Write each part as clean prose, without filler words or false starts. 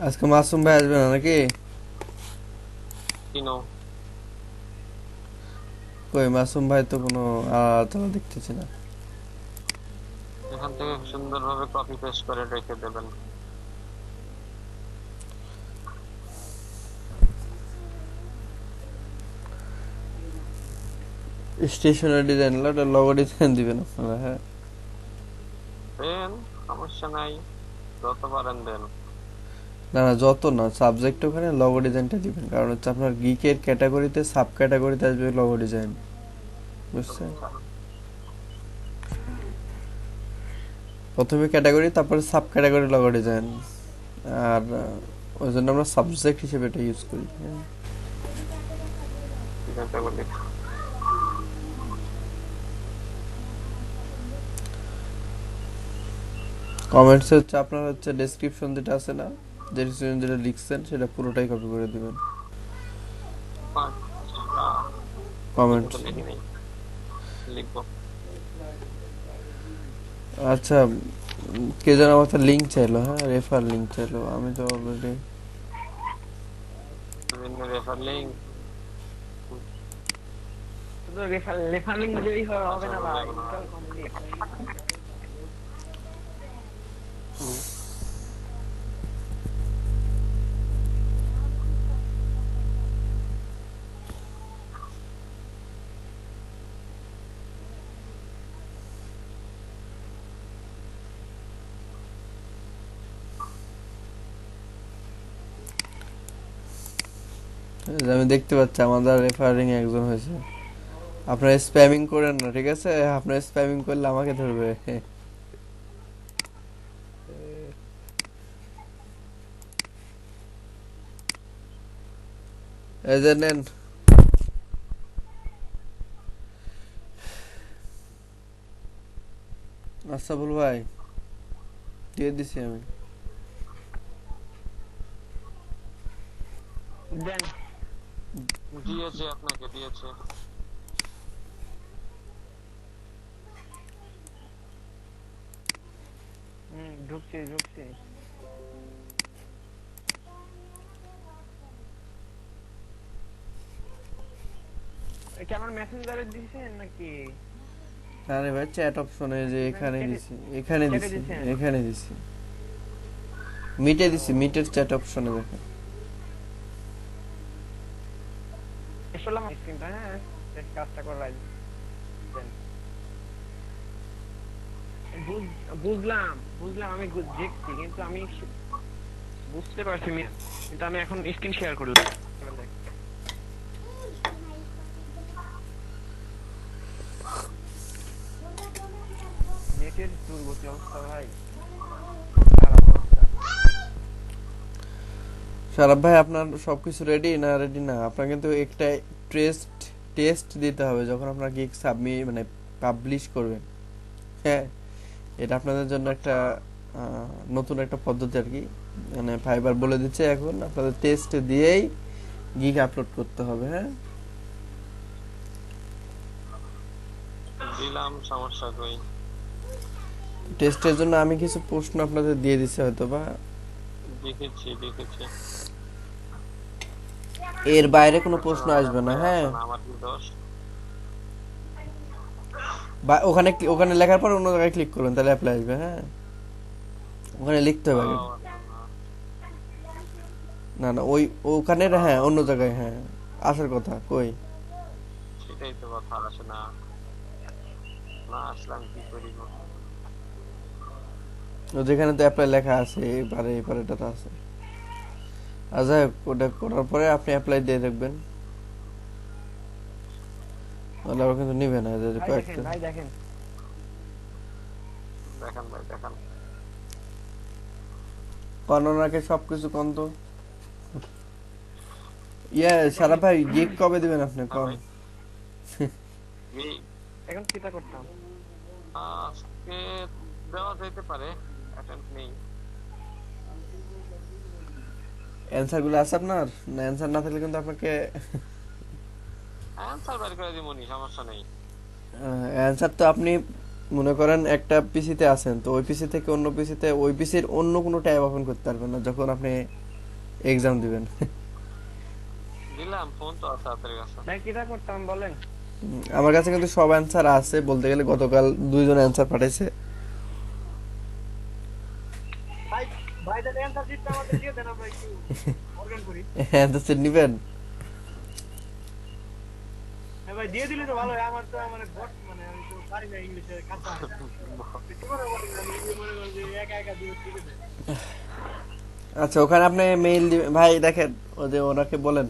আজকে মাসুম ভাই আসবে না নাকি? কিনো কই মাসুম ভাই তো কোনো তালা দেখতেছি না। এখান থেকে সুন্দরভাবে কপি পেস্ট করে রেখে দেবেন। স্টেশনের ডিজাইন ওটা লগো ডিজাইন দিবেন আপনারা, হ্যাঁ? দেন, সমস্যা নাই, যত পারেন দেন। না না, যত না, সাবজেক্ট ওখানে লগো ডিজাইনটা দিবেন, কারণ হচ্ছে আপনার গিকের ক্যাটাগরিতে সাব ক্যাটাগরিতে আসবে লগো ডিজাইন, বুঝছেন? আচ্ছা, প্রথমে ক্যাটাগরি, তারপরে সাব ক্যাটাগরি লগো ডিজাইন। আর ওই জন্য আমরা সাবজেক্ট হিসেবে এটা ইউজ করি, হ্যাঁ? ঠিক আছে বলি। কমেন্টসে হচ্ছে আপনার হচ্ছে ডেসক্রিপশন যেটা আছে না, ডেসক্রিপশন যেটা লিখছেন সেটা পুরোটাই কপি করে দিবেন আচ্ছা, লিখে কমেন্টস। তো লিখি নেই, লিখবো। আচ্ছা, কে যেন আমার লিঙ্ক চাইলো, হ্যাঁ, রেফার লিঙ্ক চাইলো, আমি তো অলরেডি। বিভিন্ন রেফার লিঙ্ক শুধু রেফারিং দিলেই হবে না ভাই, এগুলো ইনস্টল কমপ্লিট। আমি দেখতে পাচ্ছি আমাদের রেফারিং একজন হয়েছে। আপনারা স্প্যামিং করেন না, ঠিক আছে? আপনারা স্প্যামিং করলে আমাকে ধরবে। এই যে নেন। আচ্ছা বল ভাই, দিয়ে দিছি আমি। দেন। দিয়েছে, আপনাকে দিয়েছে। ঢুকছি ঢুকছি। কেমন মেসেঞ্জারে দিছেন নাকি? আরে ভাই, চ্যাট অপশনে যে নাকি এখানে চ্যাটে দিছি, এখানে চ্যাটে দিছি, দিছেন? এখানে দিছি, মিটে দিছি, মিটের চ্যাট অপশনে দেখেন। আসলে আমার স্ক্রিনটা, হ্যাঁ, কাজটা করাই দেন। বুঝলাম বুঝলাম, আমি দেখছি, কিন্তু আমি বুঝতে পারছি কিন্তু আমি এখন স্ক্রিন শেয়ার করলাম। নেটের দুর্গতি অবস্থা ভাই, খারাপ অবস্থা। সারাব ভাই, আপনার সবকিছু রেডি না? রেডি না? আপনার কিন্তু একটা টেস্ট টেস্ট দিতে হবে যখন আপনার গিগ সাবমিট মানে পাবলিশ করবেন, হ্যাঁ? এটা আপনাদের জন্য একটা আচ্ছা, নতুন একটা পদ্ধতি আর কি। মানে ফাইবার বলে দিচ্ছে এখন আপনাদের টেস্ট দিয়েই গিগ আপলোড করতে হবে, হ্যাঁ? দিলাম, সমস্যা কই। টেস্টের জন্য আমি কিছু প্রশ্ন আপনাদের দিয়ে দিচ্ছি হয়তো বা। দেখেছি দেখেছি। এর বাইরে কোনো আচ্ছা, প্রশ্ন আমার আসবে না, অ্যাপ্লাই হ্যাঁ? আসলো না, আমার কি দোষ? বা ওখানে ওখানে লেখার পর অন্য জায়গায় ক্লিক করবেন, তাহলে অ্যাপ্লাই আসবে, হ্যাঁ? ওখানে লিখতে ও হবে আগে। আচ্ছা, না, না না, ওই ওখানে, ও হ্যাঁ, অন্য জায়গায়, হ্যাঁ। আসার কথা কই? সেটাই তো কথা, আসে না। না আসলাম কি করিব? ও যেখানে তো অ্যাপ্লাই লেখা আছে, এবারে এবারেটা তো আছে। আর যাই হোক, ওটা করার পরে আপনি অ্যাপ্লাই দিয়ে দেখবেন, তাহলে আবার কিন্তু নিবে না, যে ভাই দেখেন, কয়েকটা। ভাই দেখেন। দেখান ভাই, দেখান। কর্ণনাকে সবকিছু কন তো। ইয়ে, সারা ভাই, গিগ কবে দিবেন আপনি হ্যাঁ কন? ভাই, এই এখন চিন্তা করতাম। আজকে দেওয়া যেতে পারে, অ্যাটেন্ড নেই। অ্যান্সার গুলো আছে আপনার? না, অ্যান্সার না থাকলে কিন্তু আপনাকে অ্যান্সার বের করে দিবনি, সমস্যা নেই। অ্যান্সার তো আপনি মনে করেন একটা পিসিতে আছেন, তো ওই পিসি থেকে অন্য পিসিতে ওই পিসির অন্য কোনো ট্যাব ওপেন করতে পারবেন না যখন আপনি এক্সাম দিবেন। দিলাম, ফোন তো আছে হাতের কাছে। ভাই কিটা করতাম বলেন? আমার কাছে কিন্তু সব অ্যান্সার আছে, বলতে গেলে গতকাল 2 জন অ্যান্সার পাঠাইছে। ভাই ভাই তাহলে অ্যান্সার শিটটা আমাদের দিয়ে দেন, আমরা একটু অর্গান করি। অ্যান্সার নিবেন? হ্যাঁ ভাই দিয়ে দিলে তো ভালো হয়, আমার তো মানে বট মানে আমি তো পারি না ইংলিশে কাঁচা। কি মনে করেন আমি মনে করেন যে একা একা দিয়ে ঠিক আছে। আচ্ছা, ওখানে আপনি মেইল দিবেন ভাই, দেখেন ওদের ওনাকে বলেন,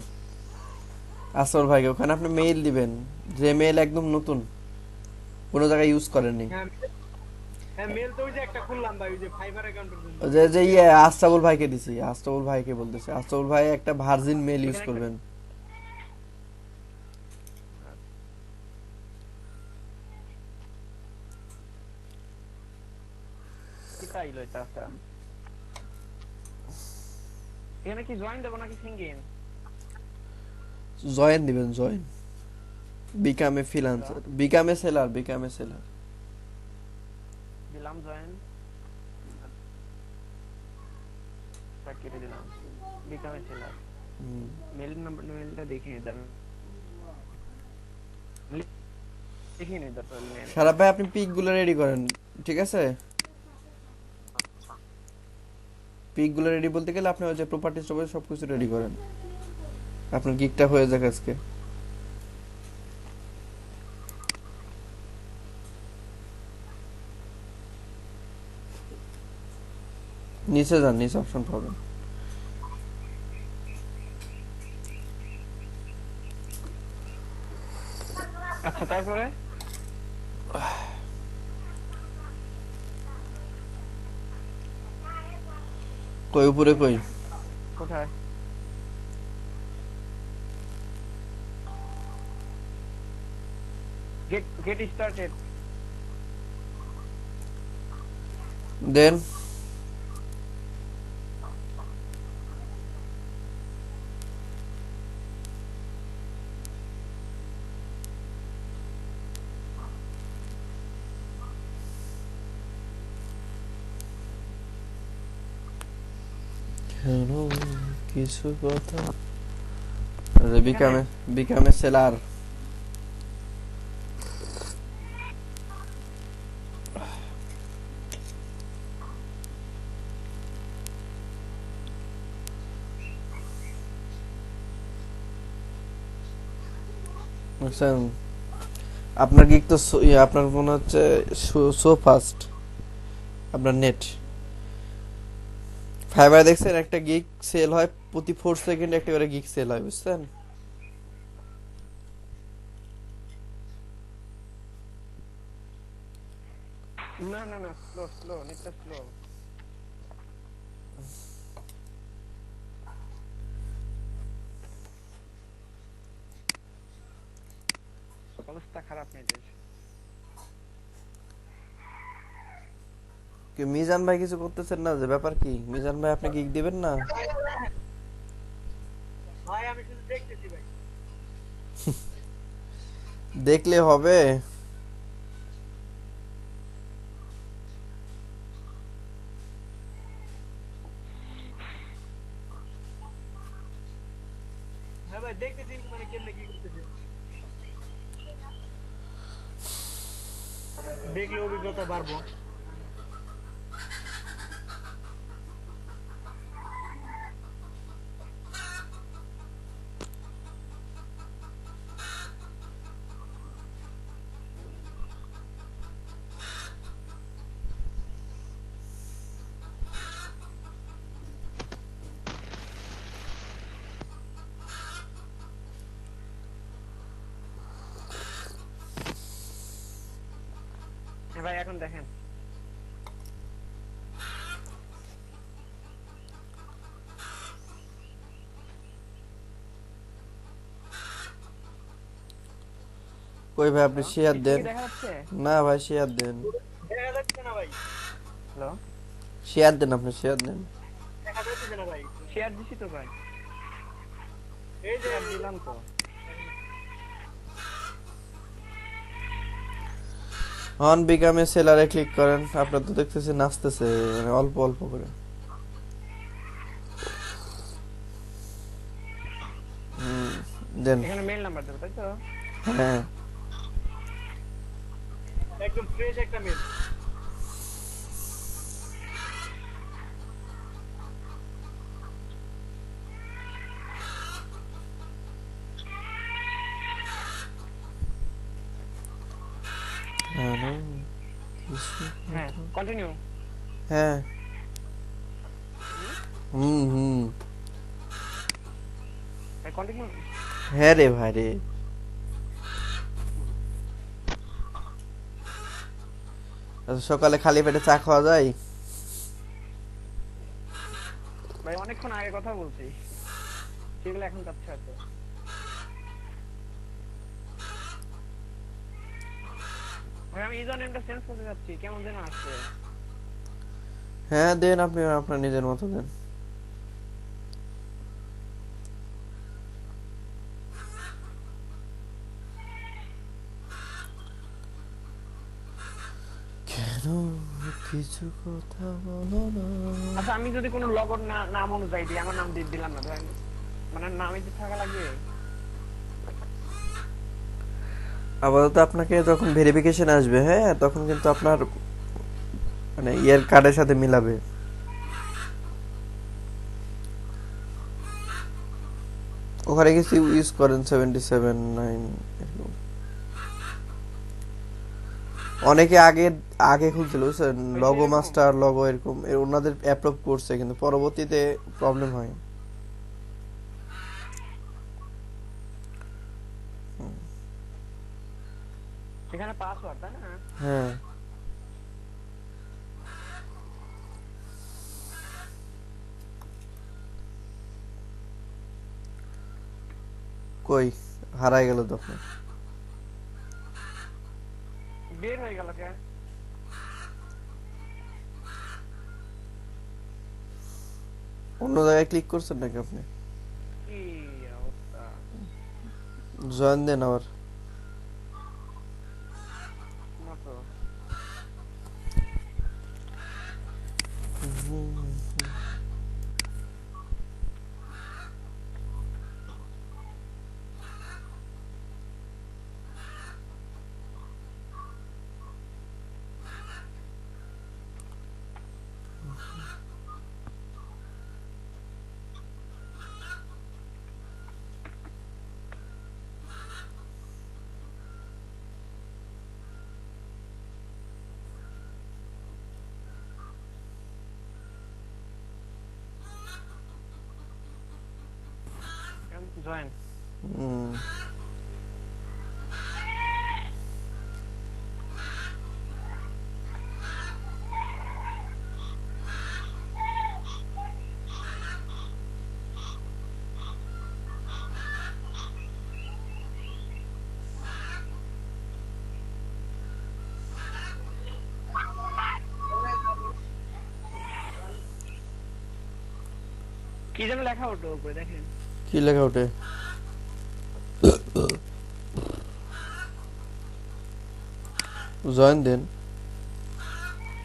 আসর ভাইকে, ওখানে আপনি মেইল দিবেন, যে মেইল একদম নতুন, কোনো জায়গায় ইউজ করেননি। হ্যাঁ হ্যাঁ মেল তো ওই যে একটা খুললাম ভাই, ওই যে ফাইবার অ্যাকাউন্টের জন্য। ওই যে যে ইয়ে আশরাফুল ভাইকে দিছি, আশরাফুল ভাইকে বলতেছে, আশরাফুল ভাই একটা ভার্জিন মেইল ইউজ এখানে একটা করবেন। কিটা আইলো এটা আচ্ছা। এখানে কি জয়েন দেবো নাকি সিঙ্গেল? জয়েন দিবেন, join, become a freelancer, become a seller, become a seller. দিলাম জয়েন, কেটে দিলাম, বিকামে সেলার। মেল নাম্বার মেলটা দেখে নিতাম, দেখে নিতাম মেল। সারাপ ভাই আপনি পিক গুলো রেডি করেন, ঠিক আছে? আচ্ছা, পিক গুলো রেডি বলতে গেলে আপনি ওই যে প্রপার্টিজ সবকিছু রেডি করেন, আপনার গিকটা হয়ে যাক আজকে। নিচে যান, নিচে অপশন পাবেন। আচ্ছা তারপরে কই উপরে কই? কোথায়? Get started. দেন কেন কিছু কথা, বিকামে বিকামে সেলার। বুঝছেন, আপনার গিক তো আপনার মনে হচ্ছে সো ফাস্ট আপনার নেট। ফাইবার দেখছেন একটা গিগ সেল হয় প্রতি 4 সেকেন্ডে একটা করে গিগ সেল হয়, বুঝছেন? না না না, স্লো স্লো, নেটটা স্লো। অবস্থা খারাপ নেটের। কি মিজান ভাই কিছু করতেছেন না, যে ব্যাপার কি মিজান ভাই, আপনি গিগ দিবেন না? ভাই আমি শুধু দেখতেছি ভাই। দেখলে হবে? হ্যাঁ ভাই দেখতেছি মানে কেমনে কি করতেছে, দেখলে অভিজ্ঞতা বাড়বো। হ্যাঁ ভাই এখন দেখেন। কই ভাই আপনি শেয়ার কি দেন। দেখা যাচ্ছে? না ভাই শেয়ার দেন, দেখা যাচ্ছে না ভাই, হ্যালো, শেয়ার দেন, আপনি শেয়ার দেন। দেখা যাচ্ছে না ভাই। শেয়ার দিছি তো ভাই, এই যে শেয়ার দিলাম তো। অন বিকামে সেলারে ক্লিক করেন, আপনার তো দেখতেছি নাচতেছে মানে অল্প অল্প করে। দেন। এখানে মেইল নাম্বার দেবো তাই তো? হ্যাঁ একদম ফ্রেশ একটা মেল। হ্যালো, কিছু হ্যাঁ কথা- কন্টিনিউ। হ্যাঁ হুম। কন্টিনিউ। হ্যাঁ রে ভাই রে। আচ্ছা, সকালে খালি পেটে চা খাওয়া যায়? ভাই অনেকক্ষণ আগে কথা বলছি, সেগুলো এখন যাচ্ছে হয়তো। ভাই আমি ইউজার নেমটা চেঞ্জ করতে যাচ্ছি, কেমন যেন আসছে। হ্যাঁ দেন, আপনি আপনার নিজের মতো দেন। কেন কিছু কথা বলো না? আচ্ছা আমি যদি কোনো লগর নাম অনুযায়ী দিই, আমার নাম দিয়ে দিলাম না ধরেন, মানে নামে যে থাকা লাগবে। আপাতত আপনাকে যখন ভেরিফিকেশন আসবে, হ্যাঁ তখন কিন্তু আপনার মানে ইয়ার কার্ডের সাথে মিলাবে। ওখানে কিছু ইউজ করেন 77 9 এরকম। অনেকে আগে আগে খুলছিল বুঝছেন, লগো মাস্টার লগো এরকম ওনাদের অ্যাপ্রুভ করছে, কিন্তু পরবর্তীতে প্রবলেম হয়। সেখানে পাসওয়ার্ড তাই না? হ্যাঁ কই হারাই গেল তখন। বের হয়ে গেল কে? অন্য জায়গায় ক্লিক করছেন নাকি আপনি? কি অবস্থা? জয়েন দেন আবার। না তো। জয়েন। হুম। কি যেন লেখা ওঠো উপরে দেখেন। কি লেখা ওঠে? জয়েন দেন।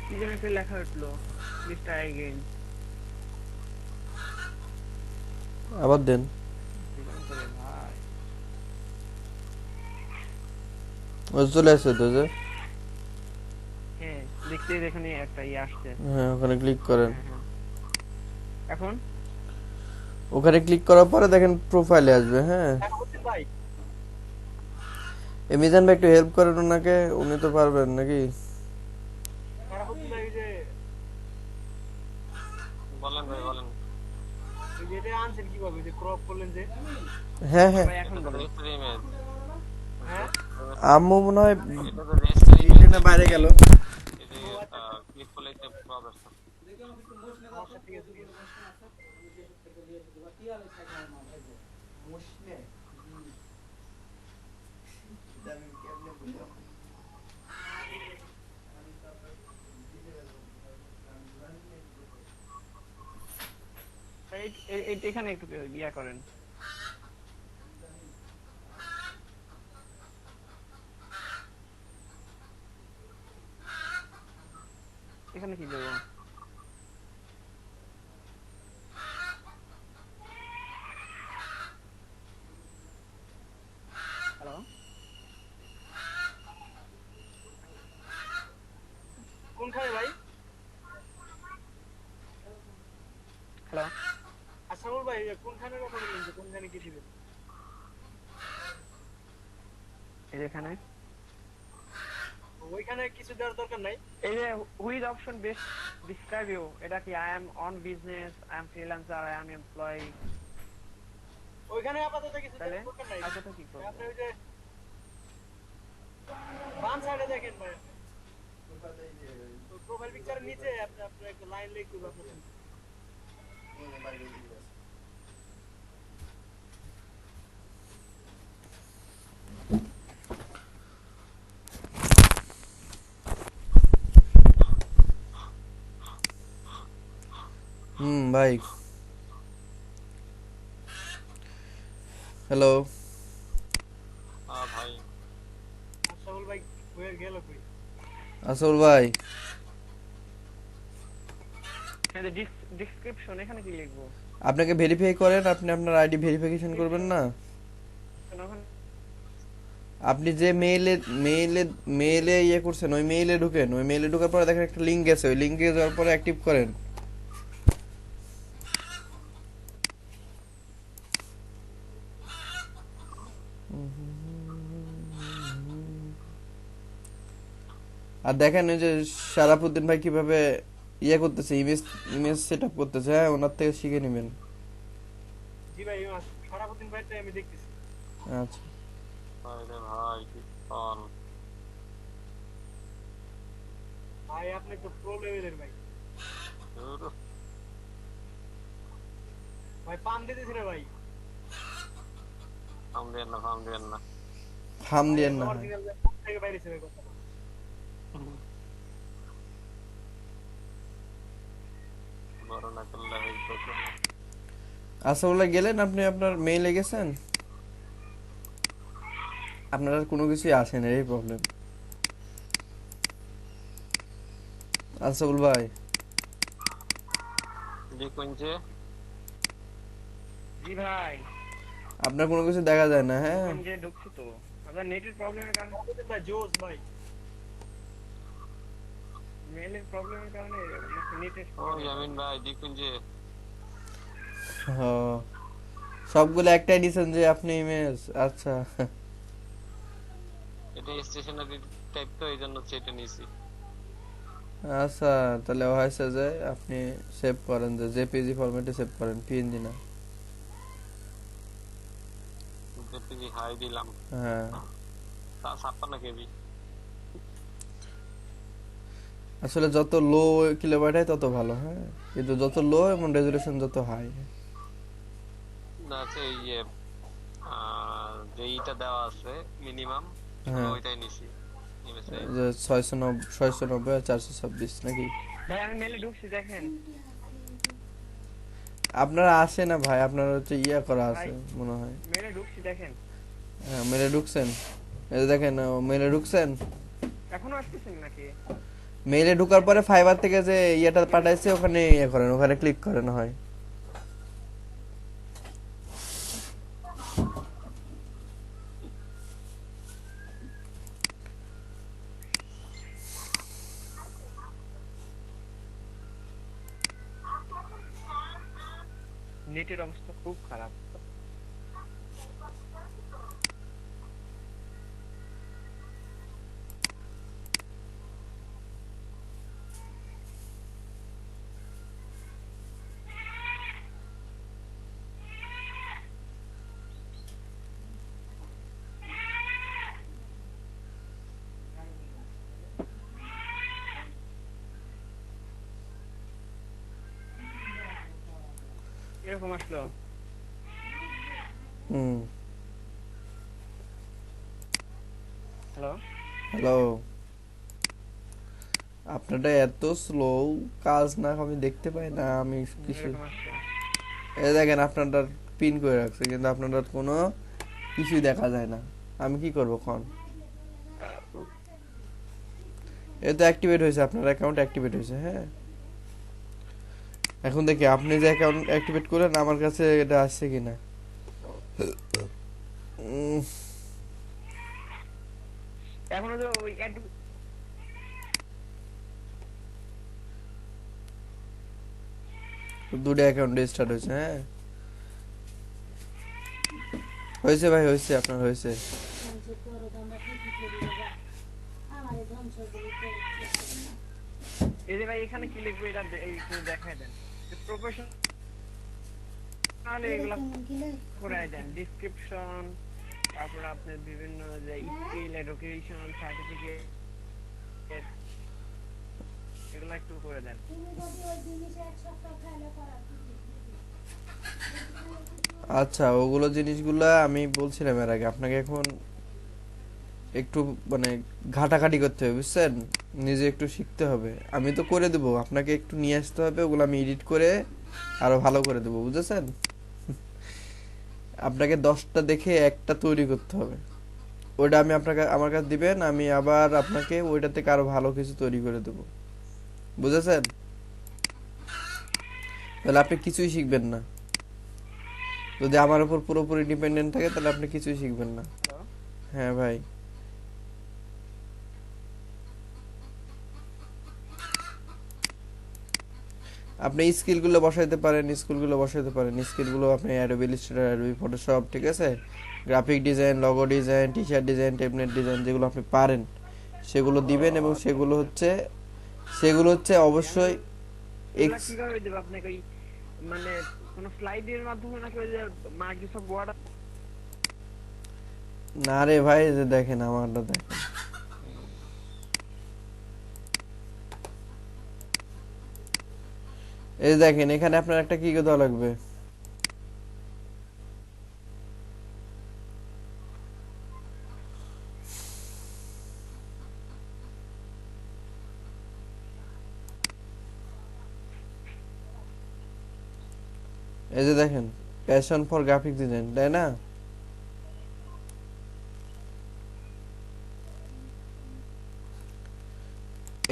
কি যেন একটা লেখা উঠলো, প্লিজ ট্রাই এগেইন। আবার দেন। ভাই ও চলে আসছে তো যে। হ্যাঁ দেখতে এখানে একটা ইয়ে আসছে। হ্যাঁ ওখানে ক্লিক করেন। হ্যাঁ, হ্যাঁ। এখন ওখানে ক্লিক করার পরে দেখেন প্রোফাইলে আসবে। হ্যাঁ টাকা হচ্ছে ভাই। মিজান ভাই একটু হেল্প করেন ওনাকে, উনি তো পারবেন নাকি? টাকা হচ্ছে ভাই, ওই যে বলেন ভাই বলেন। ওই যে এটা আনছেন কিভাবে, ওই যে ক্রপ করলেন যে। হ্যাঁ হ্যাঁ ভাই এখন এটা তো বলো। Register image. হ্যাঁ আম্মু মনে হয় এটা তো রেজিস্টার ইমেজ। বাইরে গেল। এই যে ক্লিক করলে তো প্রবেশ করে। আচ্ছা ঠিক আছে ঠিক আছে। এখানে একটু ইয়া করেন। এখানে কি দেবো? হ্যালো কোনখানে ভাই? হ্যালো, আশরাফুল ভাই কোনখানের কথা বললেন, যে কোনখানে কি দিবেন? এই যে এখানে, ওইখানে কিছু দেওয়ার দরকার নাই। এই যে which option best describe you, এটা কি I am on business, I am freelancer, I am employee? ওইখানে আপাতত কিছু তাহলে দেওয়ার দরকার নাই। আপাতত কি করবো? আপনি ওই যে বাম সাইডে দেখেন ভাই, প্রোফাইল পিকচারের নিচে আপনি আপনার একটা লাইন লিখে দেবেন আপনার। ভাই হ্যালো। ভাই আশরাফুল ভাই কই গেল কই? আসল ভাই এই যে ডিসক্রিপশন, এখানে কি লিখবো? আপনাকে ভেরিফাই করেন, আপনি আপনার আইডি ভেরিফিকেশন করবেন না? ওখানে আপনি যে মেইলে মেইলে মেইলে ইয়ে করছেন ওই মেইলে ঢুকেন, ওই মেইলে ঢোকার পরে দেখেন একটা লিংক আছে, ওই লিংকে যাওয়ার পরে অ্যাক্টিভ করেন। আর দেখেন ওই যে শারাফুদ্দিন ভাই কিভাবে ইয়ে করতেছে, ইমেজ ইমেজ সেট আপ করতেছে, হ্যাঁ ওনার থেকে শিখে নেবেন। জি ভাই, সারাদিন ভাইটা আমি দেখতেছি। আচ্ছা আরে ভাই কি কল ভাই আপনি তো প্রো লেভেলের ভাই। দূর ভাই পাম দিতেছি রে ভাই। ফার্ম দেন না ফার্ম দেন না থাম দিয়েন না। অরিজিনাল থেকে বাইরে ছিল কথা। বড় না করলে হইতো তো আসলে গেলেন আপনি, আপনার মেইলে গেছেন, আপনার আর কোনো কিছুই আসে না, এই প্রবলেম। আসল ভাই দেখুন যে জি ভাই, আপনার কোনো কিছু দেখা যায় না, হ্যাঁ আমি যে ঢুকছি তো আপনার নেটের প্রবলেমের কারণে, ভাই জোস ভাই। মেলের প্রবলেমের কারণে নেটের ও ইয়ামিন ভাই দেখুন যে ও, সবগুলো একটাই নিছেন যে আপনি ইমেজ, আচ্ছা এটা স্টেশনারি টাইপ তো এই জন্য সেটা নিয়েছি আচ্ছা, তাহলে হয়েছে যে আপনি সেভ করেন, যে জেপিজি ফরম্যাটে সেভ করেন, পিএনজি না। জেপিজি হাই দিলাম হ্যাঁ 56 কেবি আসলে যত লো কিলোবাইট হয় তত ভালো, হ্যাঁ কিন্তু যত লো এবং রেজুলেশন যত হাই। না আছে ইয়ে যে ইটা দেওয়া আছে মিনিমাম হ্যাঁ ওইটাই নিছি নিমেছে যে 690 আর 426 নাকি? ভাই আমি মেলে ঢুকছি দেখেন আপনার আসে না ভাই, আপনার হচ্ছে ইয়া করা আছে ভাই, মনে হয়। মেলে ঢুকছি দেখেন, হ্যাঁ মেলে ঢুকছেন, এই যে দেখেন মেলে ঢুকছেন। এখনো আসতেছেন নাকি? মেইলে ঢোকার পরে ফাইবার থেকে যে ইয়েটা পাঠাইছে ওখানে ইয়ে করেন, ওখানে ক্লিক করেন হয়। নেটের অবস্থা খুব খারাপ। এরকম আসলো। হুম হ্যালো, হ্যালো, আপনারটা এত স্লো কাজ না, আমি দেখতে পাই না আমি কিছু। এরকম আসছে। এই দেখেন আপনারটা পিন করে রাখছে কিন্তু আপনারটা কোনো কিছুই দেখা যায় না, আমি কি করবো কোন? এ তো অ্যাক্টিভেট হয়েছে, আপনার অ্যাকাউন্ট অ্যাক্টিভেট হয়েছে। হ্যাঁ, এখন দেখি আপনি যে অ্যাকাউন্ট অ্যাক্টিভেট করেন আমার কাছে এটা আসছে কিনা। উম, এখনো তো ওই দুটো অ্যাকাউন্ট রেজিস্টার্ড হয়েছে। হ্যাঁ, হয়েছে ভাই, হয়েছে, আপনার হয়েছে। এই যে ভাই এখানে কি লিখবো এটা একটু দেখাই দেন। প্রফেশনাল এগুলা করে দেন, ডিসক্রিপশন, তারপর আপনার বিভিন্ন যে স্কিল, এডুকেশন, সার্টিফিকেট, এগুলা একটু করে দেন। আচ্ছা, ওগুলো জিনিসগুলা আমি বলছিলাম এর আগে, আপনাকে এখন একটু মানে ঘাটাঘাটি করতে হবে, বুঝছেন? নিজে একটু শিখতে হবে। আমি তো করে দেবো, আপনাকে একটু নিয়ে আসতে হবে, ওগুলো আমি এডিট করে আরো ভালো করে দেবো, বুঝেছেন? আপনাকে 10টা দেখে একটা তৈরি করতে হবে। ওইটা আমি আপনাকে আমার কাছে দিবেন, আমি আবার আপনাকে ওইটা থেকে আরো ভালো কিছু তৈরি করে দেবো, বুঝেছেন? তাহলে আপনি কিছুই শিখবেন না। যদি আমার উপর পুরোপুরি ডিপেন্ডেন্ট থাকে তাহলে আপনি কিছুই শিখবেন না। হ্যালো, হ্যাঁ ভাই, আপনি স্কিলগুলো বসাইতে পারেন, স্কিলগুলো আপনি অ্যাডোবি ইলাস্ট্রেটর, অ্যাডোবি ফটোশপ, ঠিক আছে, graphic design, logo design, T shirt design, template design, যেগুলো আপনি পারেন সেগুলো দিবেন, এবং সেগুলো হচ্ছে অবশ্যই এগুলা এক্স। কিভাবে দেব আপনাকে? ওই মানে কোন স্লাইডের মাধ্যমে নাকি ওই যে মাইক্রোসফট ওয়ার্ড? না রে ভাই, এই যে দেখেন আমারটা দেখেন, এই যে দেখেন এখানে আপনার একটা কি দেওয়া লাগবে, এই যে দেখেন প্যাশন ফর গ্রাফিক ডিজাইন, তাই না?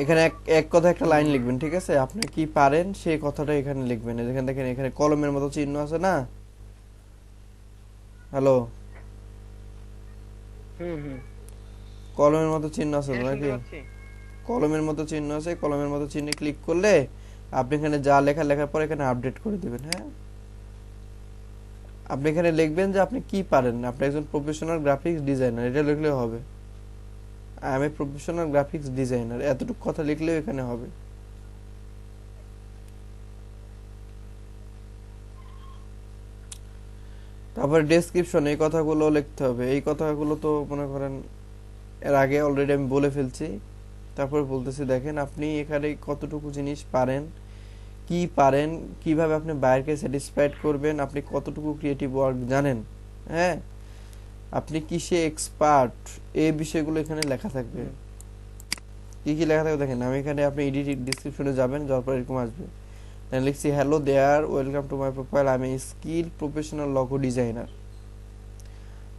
এখানে এক এক কথা একটা লাইন লিখবেন, ঠিক আছে, আপনি কি পারেন সেই কথাটা এখানে লিখবেন। এই যেখানে দেখেন এখানে কলমের মতো চিহ্ন আছে না? হ্যালো, হুম হুম, কলমের মতো চিহ্ন আছে তো হ্যাঁ শুনতে নাকি? পাচ্ছি। কলমের মতো চিহ্ন আছে, কলমের মতো চিহ্নে ক্লিক করলে আপনি এখানে যা লেখার পর এখানে আপডেট করে দিবেন। হ্যাঁ, আপনি এখানে লিখবেন যে আপনি কি পারেন, আপনি একজন প্রফেশনাল গ্রাফিক্স ডিজাইনার, এটা লিখলে হবে। I am A professional graphics designer, এতটুকু কথা লিখলেও এখানে হবে। তারপরে ডেসক্রিপশন, এই কথাগুলো লিখতে হবে। এই কথাগুলো তো মনে করেন এর আগে অলরেডি আমি বলে ফেলছি, তারপরে বলতেছি। দেখেন আপনি এখানে কতটুকু জিনিস পারেন, কি পারেন, কিভাবে আপনি বাইরকে স্যাটিসফাইড করবেন, আপনি কতটুকু ক্রিয়েটিভ ওয়ার্ক জানেন, হ্যাঁ, আপনি কিসে এক্সপার্ট, এই বিষয়গুলো এখানে লেখা থাকবে। কি কি লেখা থাকবে দেখেন, আমি এখানে আপনি এডিট ডিসক্রিপশনে যাবেন, যাওয়ার পর এরকম আসবে। দেন লিখছি hello there, welcome to my profile, I am a skill professional logo designer,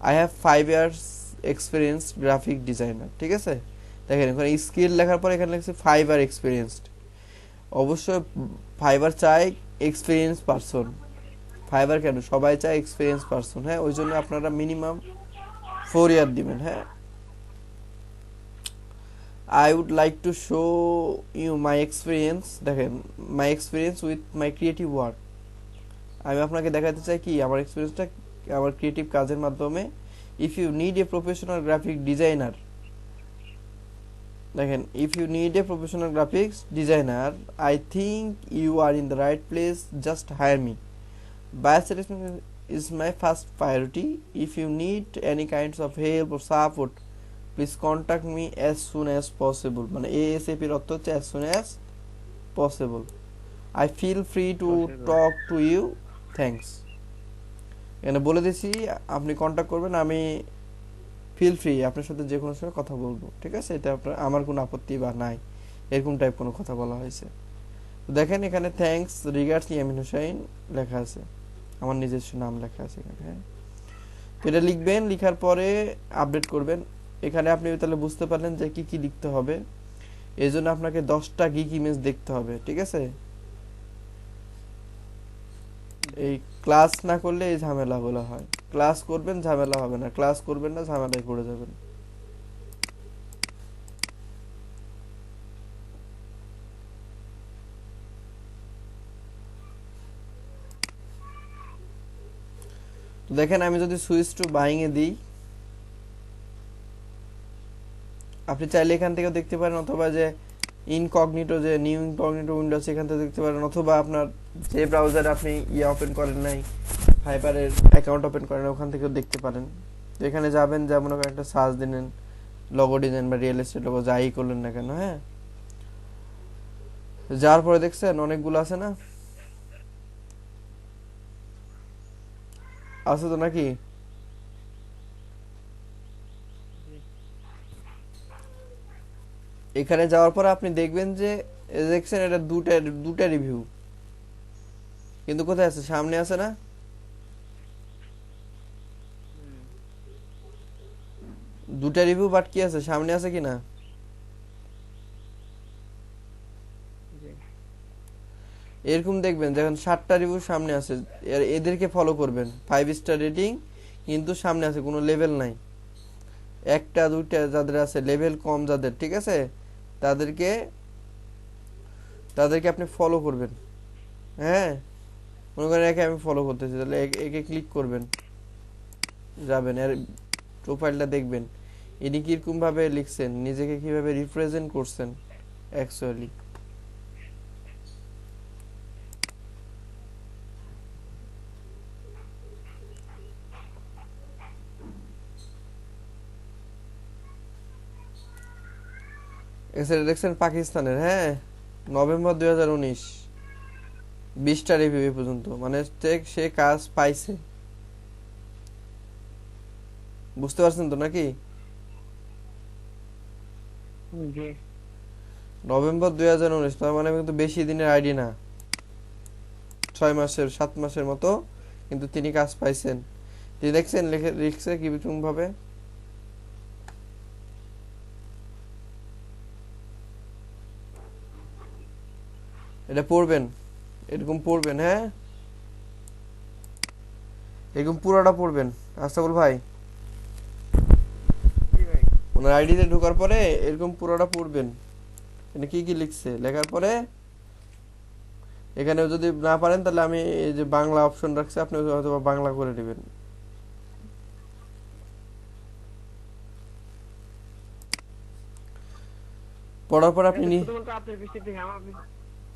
I have 5 years experience graphic designer, ঠিক আছে। দেখেন এখানে স্কিল লেখার পর এখানে লিখছি 5 year এক্সপিরিয়েন্সড। অবশ্যই 5 year চাই এক্সপিরিয়েন্স পারসন। 5 year কেন, সবাই চায় এক্সপিরিয়েন্স পারসন। হ্যাঁ, ওই জন্য আপনারা মিনিমাম 4 year দিবেন। হ্যাঁ, I would like to show you my experience, দেখেন my experience with my creative work, আমি আপনাকে দেখাতে চাই কি আমার এক্সপিরিয়েন্সটা আমার ক্রিয়েটিভ কাজের মাধ্যমে। If you need a professional graphic designer, দেখেন if you need a professional graphics designer, I think you are in the right place, just hire me, buyer satisfaction is my first priority, if you need any kinds of help or support please contact me as soon as possible, মানে এএসএপির অর্থ হচ্ছে as soon as possible, I feel free to talk to you, thanks. এখানে বলে দিছি আপনি contact করবেন, আমি ফিল ফ্রি আপনার সাথে যে কোনো সময় কথা বলবো, ঠিক আছে। এটা আপনার আমার কোনো আপত্তি বা নাই, এরকম টাইপ কোনো কথা বলা হয়েছে। তো দেখেন এখানে থ্যাঙ্কস রিগার্ডস ইয়ামিন হোসাইন লেখা আছে, আমার নিজস্ব নাম লেখা আছে এখানে। হ্যাঁ, তো এটা লিখবেন, লিখার পরে আপডেট করবেন। এখানে আপনি তাহলে বুঝতে পারলেন যে কি কি লিখতে হবে। এই জন্য আপনাকে 10টা গিগ ইমেজ দেখতে হবে, ঠিক আছে? এই ক্লাস না করলে এই ঝামেলাগুলো হয়। ক্লাস করবেন ঝামেলা হবে না, ক্লাস করবেন না ঝামেলায় পড়ে যাবেন। তো দেখেন আমি যদি সুইচ টু বাইং এ দিই, আপনি চাইলে এখান থেকেও দেখতে পারেন, অথবা যে ইনকগনিটো, যে নিউ ইনকগনিটো উইন্ডোজ, সেখান থেকে দেখতে পারেন, অথবা আপনার যে ব্রাউজারে আপনি ওপেন করেন নাই, ফাইবারের অ্যাকাউন্ট ওপেন করেন, ওখান থেকেও দেখতে পারেন। তো এখানে যাবেন, যেমন একটা সার্চ দিলেন লগো ডিজাইন বা রিয়েল এস্টেট লগো, যাই করলেন না কেন, হ্যাঁ। যার পরে দেখছেন অনেকগুলো আছে না, আছে তো নাকি? এখানে যাওয়ার পর আপনি দেখবেন যে দেখছেন এটা দুটা রিভিউ, কিন্তু কোথায় আছে? সামনে আছে না? দুটা রিভিউ, বাট কি আছে? সামনে আছে কি না? এরকম দেখবেন যখন 7টা রিভিউ সামনে আছে, এদেরকে ফলো করবেন, 5 স্টার রেটিং, কিন্তু সামনে আছে, কোনো লেভেল নাই, একটা দুইটা যাদের আছে, লেভেল কম যাদের, ঠিক আছে, তাদেরকে তাদেরকে আপনি ফলো করবেন, হ্যাঁ। মনে করেন একে আমি ফলো করতেছি, তাহলে একে ক্লিক করবেন, যাবেন এর প্রোফাইলটা দেখবেন, ইনি কিরকম ভাবে লিখছেন, নিজেকে কিভাবে রিপ্রেজেন্ট করছেন অ্যাকচুয়ালি। এছাড়া দেখছেন পাকিস্তানের, হ্যাঁ, নভেম্বর 2019, 20টা রিভিউ এ পর্যন্ত, মানে সে কাজ পাইছে। বুঝতে পারছেন তো নাকি? জি। নভেম্বর 2019, তার মানে কিন্তু বেশি দিনের আইডি না, 6 মাসের 7 মাসের মতো, কিন্তু তিনি কাজ পাইছেন। তিনি দেখছেন লিখছে কিরকম ভাবে, এটা পড়বেন, এরকম পড়বেন, হ্যাঁ, এরকম পুরোটা পড়বেন আস্তাকুল ভাই। জি ভাই। ওনার আইডিতে ঢোকার পরে এরকম পুরোটা পড়বেন, এটা কি কি লিখছে, লেখার পরে এখানে যদি না পারেন তাহলে আমি এই যে বাংলা অপশন রাখছি, আপনি হয়তো বাংলা করে নেবেন। পড়ার পর আপনি এটা শুধুমাত্র আপনার পিসি থেকে,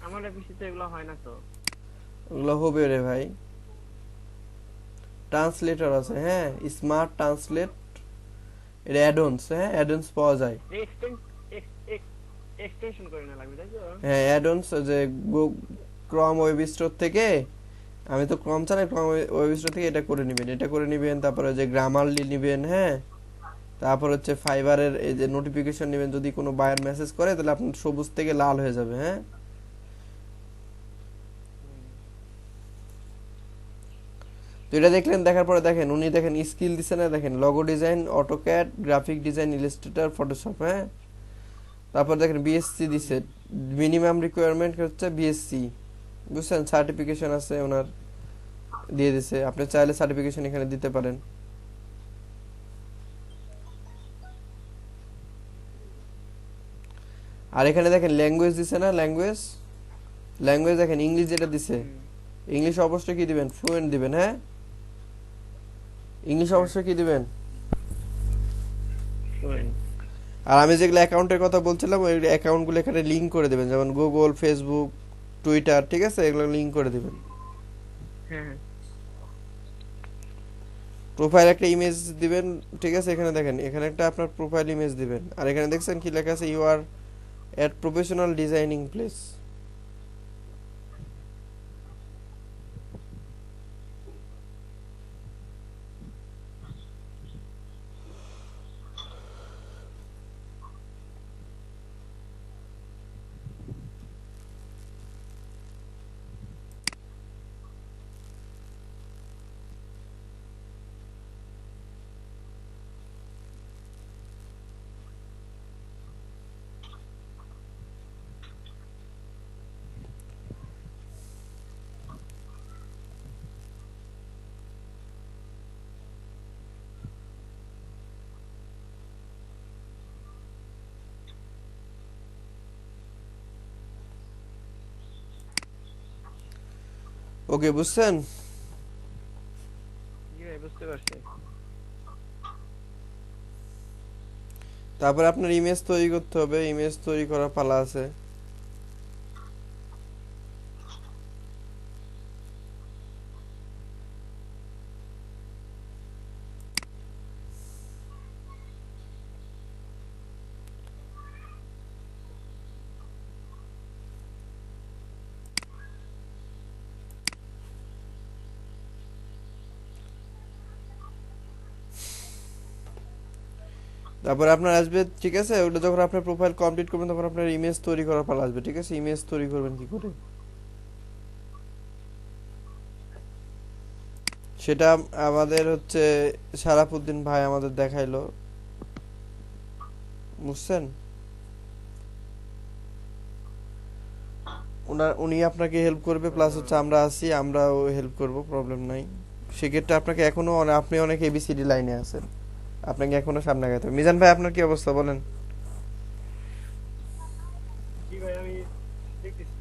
আমার পিসিতে এগুলো হয় না তো। ওগুলো হবে রে ভাই, ট্রান্সলেটর আছে, হ্যাঁ, স্মার্ট ট্রান্সলেট, এটা অ্যাডন্স, হ্যাঁ, অ্যাডন্স পাওয়া যায়, এক্সটেনশন করে না লাগবে, তাই তো? হ্যাঁ, অ্যাডন্স, যে ক্রম ওয়েব স্টোর থেকে, আমি তো ক্রম চালাই, ক্রম ওয়েব স্টোর থেকে এটা করে নেবেন, এটা করে নেবেন, তারপরে যে গ্রামারলি নেবেন, হ্যাঁ, তারপর হচ্ছে ফাইবারের এই যে নোটিফিকেশন নেবেন, যদি কোনো বায়ার মেসেজ করে তাহলে আপনার সবুজ থেকে লাল হয়ে যাবে, হ্যাঁ। তো এটা দেখলেন, দেখার পরে দেখেন উনি দেখেন স্কিল দিছে না, দেখেন logo design, AutoCAD, graphic design, Illustrator, Photoshop, হ্যাঁ। তারপর দেখেন বিএসসি দিছে, মিনিমাম রিকোয়ারমেন্ট হচ্ছে বিএসসি, বুঝছেন, সার্টিফিকেশন আছে ওনার, দিয়ে দিছে, আপনি চাইলে সার্টিফিকেশন এখানে দিতে পারেন। আর এখানে দেখেন ল্যাঙ্গুয়েজ দিছে না, ল্যাঙ্গুয়েজ, ল্যাঙ্গুয়েজ দেখেন ইংলিশ যেটা দিছে, ইংলিশ অবশ্যই কি দিবেন, ফ্লুয়েন্ট দিবেন, হ্যাঁ, ইংলিশ অবশ্যই কি দিবেন। আর আমি যেগুলো অ্যাকাউন্টের কথা বলছিলাম, ওই অ্যাকাউন্টগুলো এখানে লিঙ্ক করে দেবেন, যেমন গুগল, ফেসবুক, টুইটার, ঠিক আছে, এগুলো লিঙ্ক করে দেবেন। হ্যাঁ। প্রোফাইল একটা ইমেজ দিবেন, ঠিক আছে, এখানে দেখেন, এখানে একটা আপনার প্রোফাইল ইমেজ দিবেন, আর এখানে দেখছেন কি লেখা আছে, you are at professional designing place. Okay, বুঝছেন? জি ভাই বুঝতে পারছি। তারপরে আপনার ইমেজ তৈরি করতে হবে, ইমেজ তৈরি করার পালা আছে। তারপরে আপনার আসবে, ঠিক আছে, ওটা যখন আপনার প্রোফাইল কমপ্লিট করবেন তখন আপনার ইমেজ তৈরি করার পালা আসবে, ঠিক আছে? ইমেজ তৈরি করবেন কি করে সেটা আমাদের হচ্ছে শারাফুদ্দিন ভাই আমাদের দেখাইলো, বুঝছেন? উনি আপনাকে হেল্প করবে, প্লাস হচ্ছে আমরা আছি, আমরাও হেল্প করব, প্রবলেম নাই। সেক্ষেত্রে আপনাকে এখনো আপনি অনেক এবিসিডি লাইনে আছেন, আপনাকে এখনো সামনে আগাতে হবে। মিজান ভাই, আপনার কি অবস্থা বলেন? জি ভাই আমি দেখতেছি।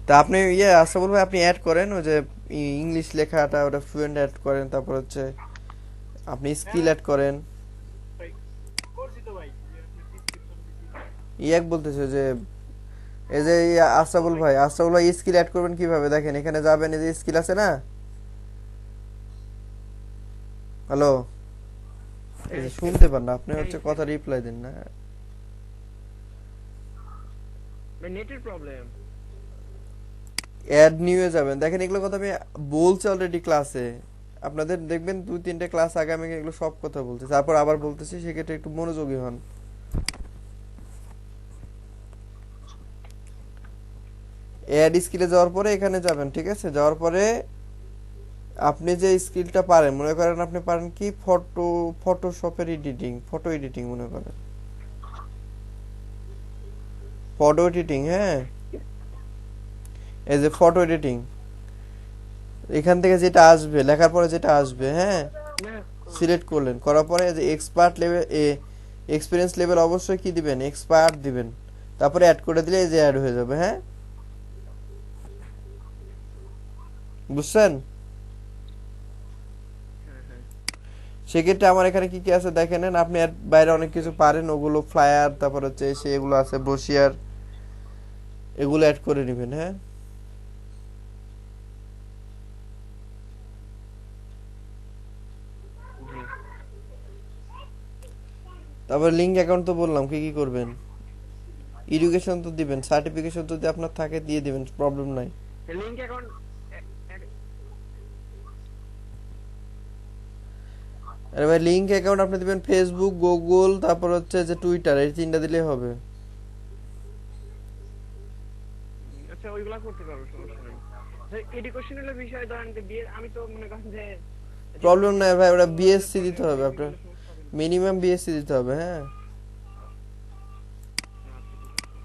তা আপনি আশরাফুল ভাই, আপনি অ্যাড করেন ওই যে ইংলিশ লেখাটা, ওটা ফ্লুয়েন্ট অ্যাড করেন, তারপর হচ্ছে আপনি স্কিল হ্যাঁ অ্যাড করেন। ভাই করছি তো ভাই, যে আপনি ডিসক্রিপশন দিছি। এক বলতেছে যে এই যে আশরাফুল ভাই, আশরাফুল ভাই স্কিল অ্যাড করবেন কিভাবে দেখেন, এখানে যাবেন, এই যে স্কিল আছে না, হ্যালো, এই যে শুনতে পান না আপনি, হচ্ছে কথা রিপ্লাই দেন না। ভাই নেটের প্রবলেম। অ্যাড নিউয়ে যাবেন, দেখেন এগুলো কথা আমি বলছি অলরেডি ক্লাসে, আপনাদের দেখবেন 2-3টে ক্লাস আগে আমি এগুলো সব কথা বলতেছি, তারপর আবার বলতেছি, সেক্ষেত্রে একটু মনোযোগী হন। অ্যাড স্কিলে যাওয়ার পরে এখানে যাবেন, ঠিক আছে? যাওয়ার পরে আপনি যে স্কিলটা পারেন, মনে করেন আপনি পারেন কি ফটোশপের এডিটিং, ফটো এডিটিং মনে করেন, ফটো এডিটিং, হ্যাঁ, এই যে ফটো এডিটিং, এখান থেকে যেটা আসবে, লেখার পরে যেটা আসবে, হ্যাঁ, না সিলেক্ট করলেন, করার পরে যে এক্সপার্ট লেভেল, এক্সপিরিয়েন্স লেভেল অবশ্যই কি দিবেন, এক্সপার্ট দিবেন, তারপরে অ্যাড করে দিলে এই যে অ্যাড হয়ে যাবে, হ্যাঁ, বুঝছেন? হ্যাঁ হ্যাঁ সেক্ষেত্রে আমার এখানে কি কি আছে দেখে নেন, আপনি এর বাইরে অনেক কিছু পারেন, ওগুলো ফ্লায়ার, তারপর হচ্ছে এগুলো আছে বসিয়ার, এগুলো অ্যাড করে নেবেন, হ্যাঁ। জি তারপর লিঙ্ক অ্যাকাউন্ট তো বললাম কি কি করবেন, এডুকেশন তো দিবেন, সার্টিফিকেশন যদি আপনার থাকে দিয়ে দিবেন, প্রবলেম নাই। Link account. আরে ভাই, লিঙ্ক অ্যাকাউন্ট আপনি দিবেন ফেসবুক, গুগল, তারপর হচ্ছে যে টুইটার, এই তিনটা দিলেই হবে। আচ্ছা ওইগুলা করতে পারবো, সমস্যা নেই। এডুকেশনাল বিষয় ধরেন যে বিয়ে, আমি তো মনে করেন যে যেগুলো প্রবলেম আমার নাই ভাই, ওটা পছন্দ বিএসসি দিতে হবে ওইগুলো আপনার, দিলে সমস্যা হবে না। মিনিমাম বিএসসি দিতে হবে, হ্যাঁ। আচ্ছা ঠিক আছে।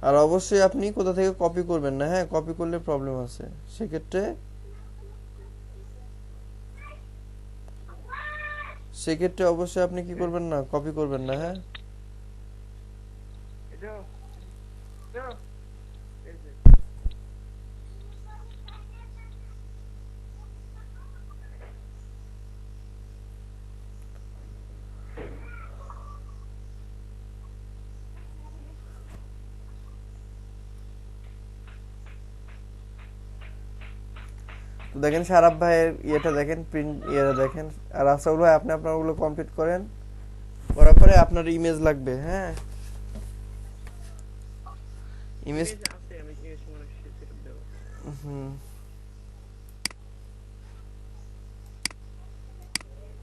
আর অবশ্যই আপনি কোথা থেকে কপি করবেন না, হ্যাঁ, কপি করলে প্রবলেম আছে, সেক্ষেত্রে সেক্ষেত্রে অবশ্যই আপনি কি করবেন না, কপি করবেন না, হ্যাঁ। এটা এটা এই যে তো দেখেন সারাপ ভাইয়ের ইয়েটা দেখেন, প্রিন্ট ইয়েটা দেখেন, আর আসাউল ভাই আপনি আপনার ওগুলো কমপ্লিট করেন, করার পরে আপনার ইমেজ লাগবে, হ্যাঁ, ইমেজ। ইমেজ আছে, আমি ইমেজ মনে সেট দেব। হুম।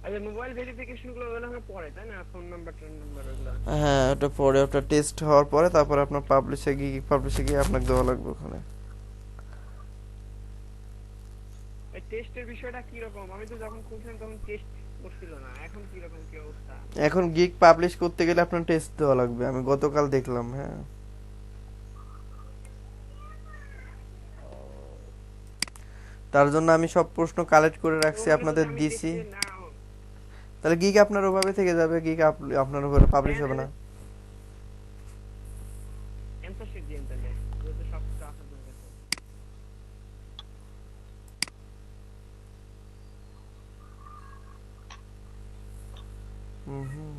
আচ্ছা মোবাইল ভেরিফিকেশন গুলো হলো আমরা পরে, তাই না? ফোন নাম্বার টোন নাম্বার ওগুলো। হ্যাঁ, ওটা পরে, ওটা টেস্ট হওয়ার পরে তারপরে আপনার পাবলিশে গিয়ে আপনাকে দেওয়া লাগবে ওখানে। এই টেস্টের বিষয়টা কি রকম? আমি তো যখন খুলছিলাম তখন টেস্ট করছিল না, এখন কি রকম কি অবস্থা? এখন গিগ পাবলিশ করতে গেলে আপনার টেস্ট দেওয়া লাগবে, আমি গতকাল দেখলাম, হ্যাঁ। তার জন্য আমি সব প্রশ্ন কালেক্ট করে রাখছি, মনে আপনাদের করুন আমি দিছি। টেস্টে না তাহলে গিক আপনার ওভাবে থেকে যাবে, গিক আপনার উপরে পাবলিশ হবে না। অ্যান্সার শিট দিন তাহলে, যেহেতু সব কিছু আপনাদের কাছে। হুম হুম।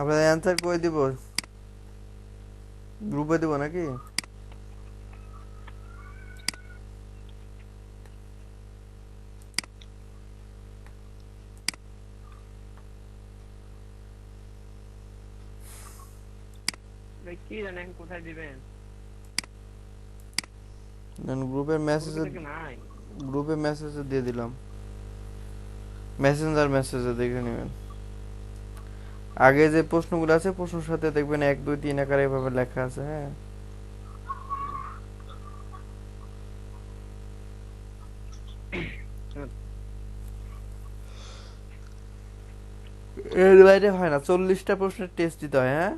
আপনাদের অ্যান্সার কই দিব? গ্রুপে দিব নাকি? ভাই কি জানেন কোথায় দিবেন? গ্রুপের গ্রুপে মেসেজে, থেকে নাই। গ্রুপে মেসেজে দিয়ে দিলাম, মেসেঞ্জার মেসেজে দেখে নেবেন। আগে যে প্রশ্নগুলো আছে প্রশ্নের সাথে দেখবেন 1 2 3 আকারে এভাবে লেখা আছে। হ্যাঁ, এর বাইরে হয় না, 40টা প্রশ্নের টেস্ট দিতে হয়। হ্যাঁ,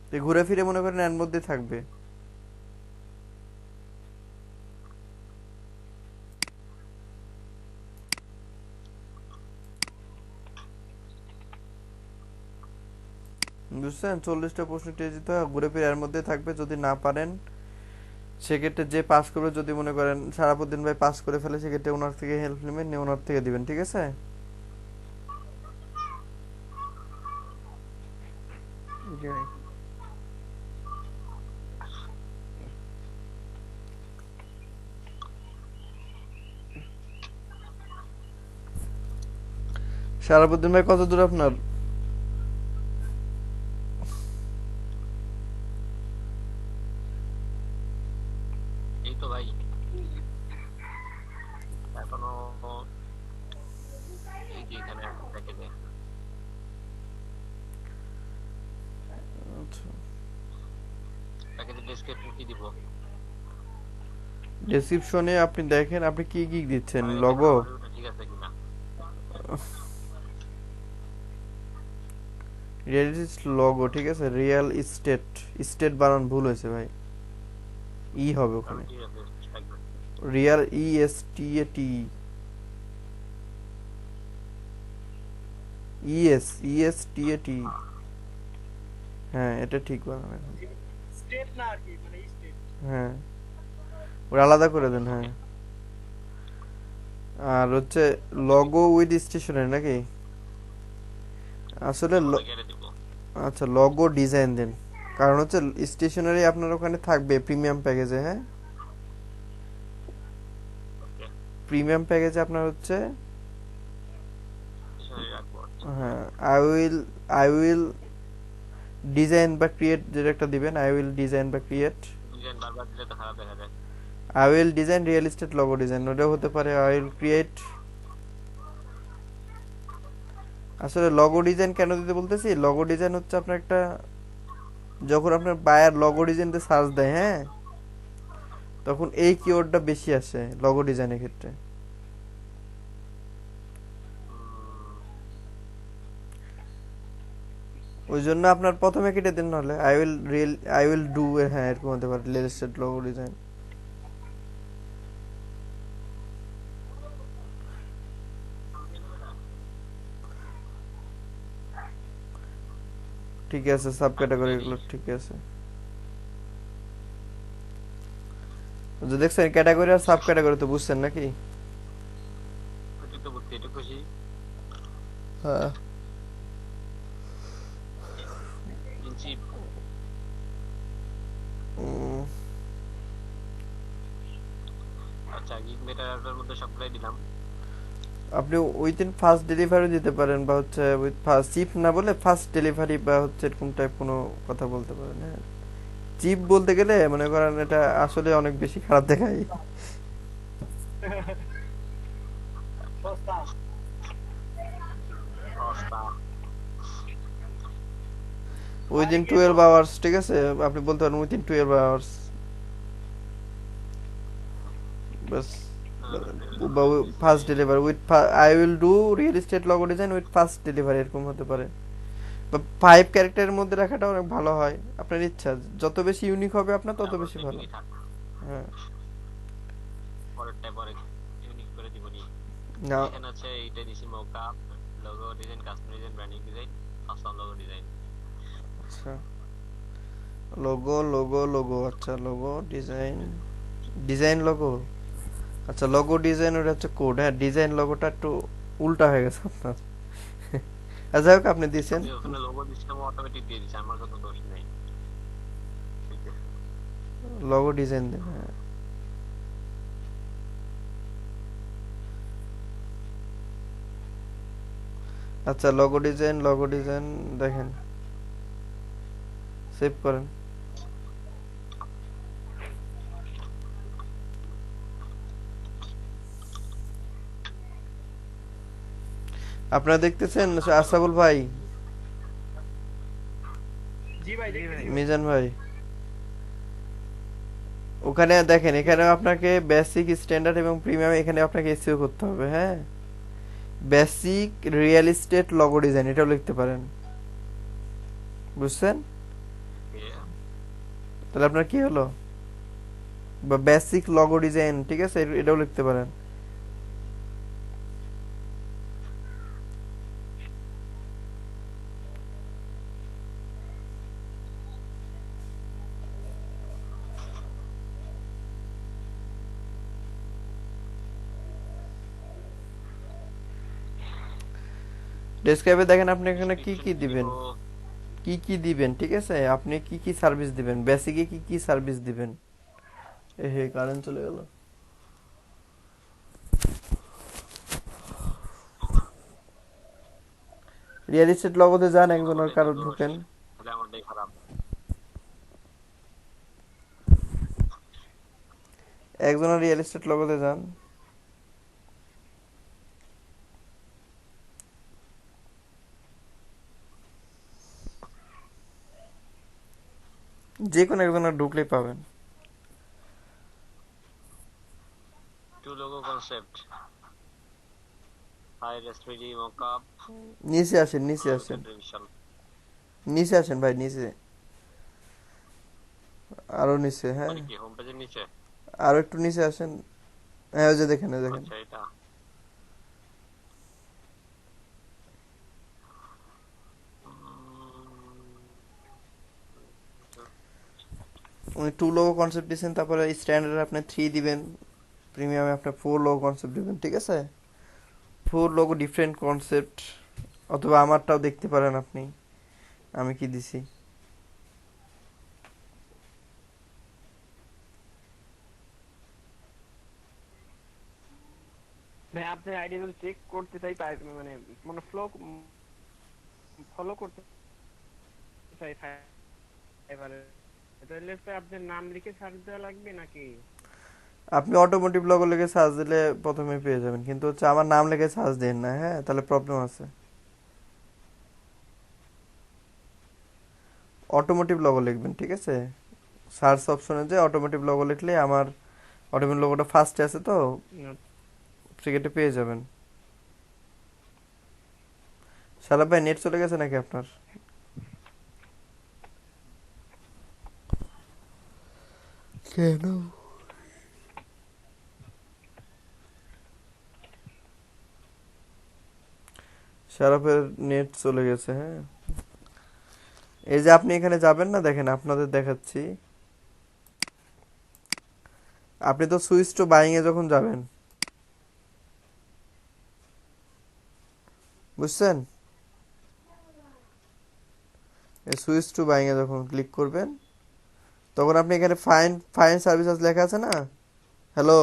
তো ঘুরে ফিরে মনে করেন এর মধ্যে থাকবে। বুঝছেন? 40টা প্রশ্নের টেস্ট দিতে হয়, ঘুরে ফিরে এর মধ্যে থাকবে। যদি না পারেন সেক্ষেত্রে যে পাস করবে, যদি মনে করেন সারাপুদ্দিন ভাই পাস করে ফেলে, সেক্ষেত্রে ওনার থেকে হেল্প নেবেন, নিয়ে ওনার থেকে দিবেন। ঠিক আছে? জি ভাই। সারাপুদ্দিন ভাই কত দূর আপনার? এই তো ভাই এখনো এই যে এখানে প্যাকেজে আচ্ছা, প্যাকেজের ডেসক্রিপশন কি দিব? ডেসক্রিপশনে আপনি দেখেন আপনি কি কি দিচ্ছেন। আরে লগো, ওটা ঠিক আছে কিনা? রিয়েল লগো, ঠিক আছে? রিয়েল স্টেট, স্টেট বানান ভুল হয়েছে ভাই, ই হবে তাহলে ওখানে। ঠিক আছে থাকবে। রিয়াল, ই এস টি এ টি, ইএস, ইএস টি এ টি। হ্যাঁ, এটা ঠিক বানান এখন। স্টেট না আর কি, মানে স্টেট। হ্যাঁ, ওটা আলাদা করে দেন। হ্যাঁ, আর হচ্ছে লগো উইথ স্টেশনারি নাকি? আসলে ওটা কেটে দিব। আচ্ছা, লগো ডিজাইন দেন, কারণ হচ্ছে স্টেশনারি আপনার ওখানে থাকবে প্রিমিয়াম প্যাকেজে। হ্যাঁ, ওকে প্রিমিয়াম প্যাকেজে আপনার হচ্ছে, স্টেশনারি রাখবো। আচ্ছা হ্যাঁ, আই উইল ডিজাইন বা ক্রিয়েট, যেটা একটা দিবেন, আই উইল ডিজাইন বা ক্রিয়েট। ডিজাইন বারবার দিলে তো খারাপ দেখা যায়। I will design real estate logo design, ওটাও হতে পারে। I will create. আসলে লগো ডিজাইন কেন দিতে বলতেছি, লগো ডিজাইন হচ্ছে আপনার একটা, যখন আপনার বায়ার লগো ডিজাইনতে সার্চ দেয়, হ্যাঁ, তখন এই কিওয়ার্ডটা বেশি আসে লগো ডিজাইনের ক্ষেত্রে। ওই জন্য আপনার প্রথমে কেটে দেন, নাহলে আই উইল ডু, হ্যাঁ, এরকম হতে পারে রিয়েল এস্টেট লগো ডিজাইন। ঠিক আছে, সাব ক্যাটাগরি গুলো ঠিক আছে। যে দেখছেন ক্যাটাগরি আর সাব ক্যাটাগরি তো বুঝছেন নাকি? ওইটা তো বুঝছি, এটা খুশি। হ্যাঁ। প্রিন্সিপ। উম, আচ্ছা, গিগ মেটার মধ্যে সবগুলাই দিলাম। আপনি উইদিন ফার্স্ট ডেলিভারি দিতে পারেন, বা হচ্ছে উইথ ফার্স্ট চিপ না বলে ফার্স্ট ডেলিভারি, বা হচ্ছে এরকম টাইপ কোনো কথা বলতে পারেন। হ্যাঁ, চিপ বলতে গেলে মনে করেন এটা আসলে অনেক বেশি খারাপ দেখায়। সস্তা। সস্তা। উইদিন আগে তো 12 আওয়ার্স, ঠিক আছে, আপনি বলতে পারেন উইদিন 12 আওয়ার্স বাস। বা first delivery with, I will do real estate logo design with first delivery, এরকম হতে পারে। বা 5 ক্যারেক্টারের মধ্যে রাখাটা অনেক ভালো হয়, আপনার ইচ্ছা, যত বেশি ইউনিক হবে আপনার তত তারপর বেশি ভালো। টেকনিকই থাক। হ্যাঁ। পরেরটা পরে ইউনিক করে দিব নি। না, এখানে আছে এইটা দিছি mockup, logo design, custom design, branding design, custom logo design. আচ্ছা, লোগো লোগো লোগো, আচ্ছা লোগো ডিজাইন, ডিজাইন লোগো, আচ্ছা লোগো ডিজাইন, ওটা হচ্ছে কোড। হ্যাঁ, ডিজাইন লোগোটা একটু উল্টা হয়ে গেছে আপনার। আচ্ছা হোক, আপনি দিয়েছেন আমি ওখানে লোগো দিছিলাম, অটোমেটিক দিয়ে দিছে, আমার কোনো দোষ নেই। ঠিক আছে। লোগো ডিজাইন দেন। হ্যাঁ, আচ্ছা লোগো ডিজাইন দেখেন, সেভ করেন। আপনারা দেখতেছেন আশরাফুল ভাই, জি ভাই, জি দেখতেছি ভাই। ভাই। মিজান ভাই, ওখানে দেখেন, এখানে আপনাকে বেসিক, স্ট্যান্ডার্ড এবং প্রিমিয়াম, এখানে আপনাকে এসইও করতে হবে। হ্যাঁ, basic real estate logo design এটাও লিখতে পারেন, বুঝছেন? ওকে। তাহলে আপনার কি হলো? বা বেসিক লগো ডিজাইন, ঠিক আছে, এটাও লিখতে পারেন। ডেসক্রাইবে দেখেন আপনি এখানে কি কি ডেসক্রিপশন কি দিব? দিবেন, কি কি দিবেন, ঠিক আছে, আপনি কি কি সার্ভিস দিবেন, বেসিকে কি কি সার্ভিস দিবেন। এ হে, কারেন্ট চলে গেল। রিয়েল এস্টেট লগোতে যান, একজনের আমারটাই তো কারো দোষ, ঢুকেন, তাহলে আমারটাই খারাপ। একজনের রিয়েল এস্টেট লগোতে যান। যে কোনো একজনের ঢুকলেই পাবেন। টু লোগো কনসেপ্ট, হাই রেসপিডি মকআপ, নিচে আসেন, নিচে আসেন, রিভিশন। নিচে আসেন ভাই, নিচে, আরো নিচে। হ্যাঁ, মানে কি হোম পেজের নিচে? আরো একটু নিচে আসেন। হ্যাঁ, ওই যে দেখেন, ওই দেখেন। আচ্ছা, এটা উনি 2 লোগো কনসেপ্ট দিচ্ছেন, তারপরে স্ট্যান্ডার্ড আপনি 3 দিবেন, প্রিমিয়ামে আপনি 4 লোগো কনসেপ্ট দিবেন, ঠিক আছে। 4 লোগো ডিফারেন্ট কনসেপ্ট, অথবা আমারটাও দেখতে পারেন আপনি, আমি কি দিছি। ভাই আপনার আইডি গুলো চেক করতে চাই, মানে মানে ফলো করতে চাই ফাইবারে। তাহলে তো আপনার নাম লিখে সার্চ দেওয়া লাগবে নাকি? আপনি অটোমোটিভ লোগো লিখে সার্চ দিলে প্রথমে পেয়ে যাবেন, কিন্তু হচ্ছে আমার নাম লিখে সার্চ দিন না, হ্যাঁ, তাহলে প্রবলেম আছে। অটোমোটিভ লোগো লিখবেন, ঠিক আছে, সার্চ অপশনে যে অটোমোটিভ লোগো লিখলে আমার অটোমোটিভ লোগোটা ফার্স্টে আছে তো, সেক্ষেত্রে পেয়ে যাবেন। সারাপ ভাই, নেট চলে গেছে নাকি আপনার? কেন? সারাপের নেট চলে গেছে। হ্যাঁ, এই যে আপনি এখানে যাবেন না, দেখেন আপনাদের দেখাচ্ছি। আপনি তো সুইচ টু বাইং এ যখন যাবেন, বুঝছেন? এই সুইচ টু বাইং এ যখন ক্লিক করবেন, তখন আপনি এখানে ফাইন্ড ফাইন্ড সার্ভিসেস লেখা আছে না? হ্যালো,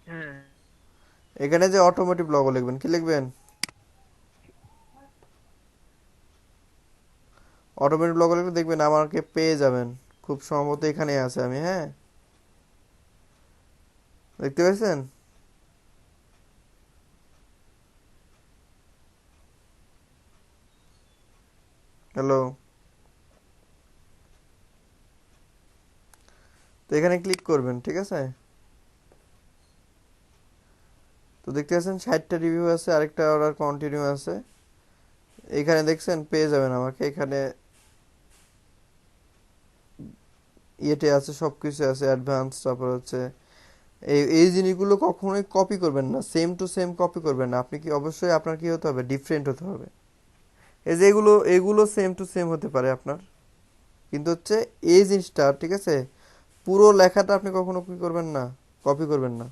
হ্যাঁ এখানে যে অটোমোটিভ লগো লিখবেন, কি লিখবেন? অটোমেটিক লগো লিখলে দেখবেন আমাকে পেয়ে যাবেন। খুব সম্ভবত এখানে আছে আমি, হ্যাঁ, দেখতে পাচ্ছেন? হ্যালো, তো এখানে ক্লিক করবেন, ঠিক আছে? তো দেখতে পাচ্ছেন 60টা রিভিউ আছে, আরেকটা অর্ডার কন্টিনিউ আছে। এখানে দেখছেন পেয়ে যাবেন আমাকে। এখানে ইয়েতে আছে, সব কিছু আছে, অ্যাডভান্স, তারপর হচ্ছে এই এই জিনিসগুলো কখনোই কপি করবেন না, সেম টু সেম কপি করবেন না। আপনি কি অবশ্যই আপনার কি হতে হবে, ডিফারেন্ট হতে হবে। এই যে এগুলো এগুলো সেম টু সেম হতে পারে আপনার, কিন্তু হচ্ছে এই জিনিসটা, ঠিক আছে, পুরো লেখাটা আপনি কখনো কি করবেন না, কপি করবেন না।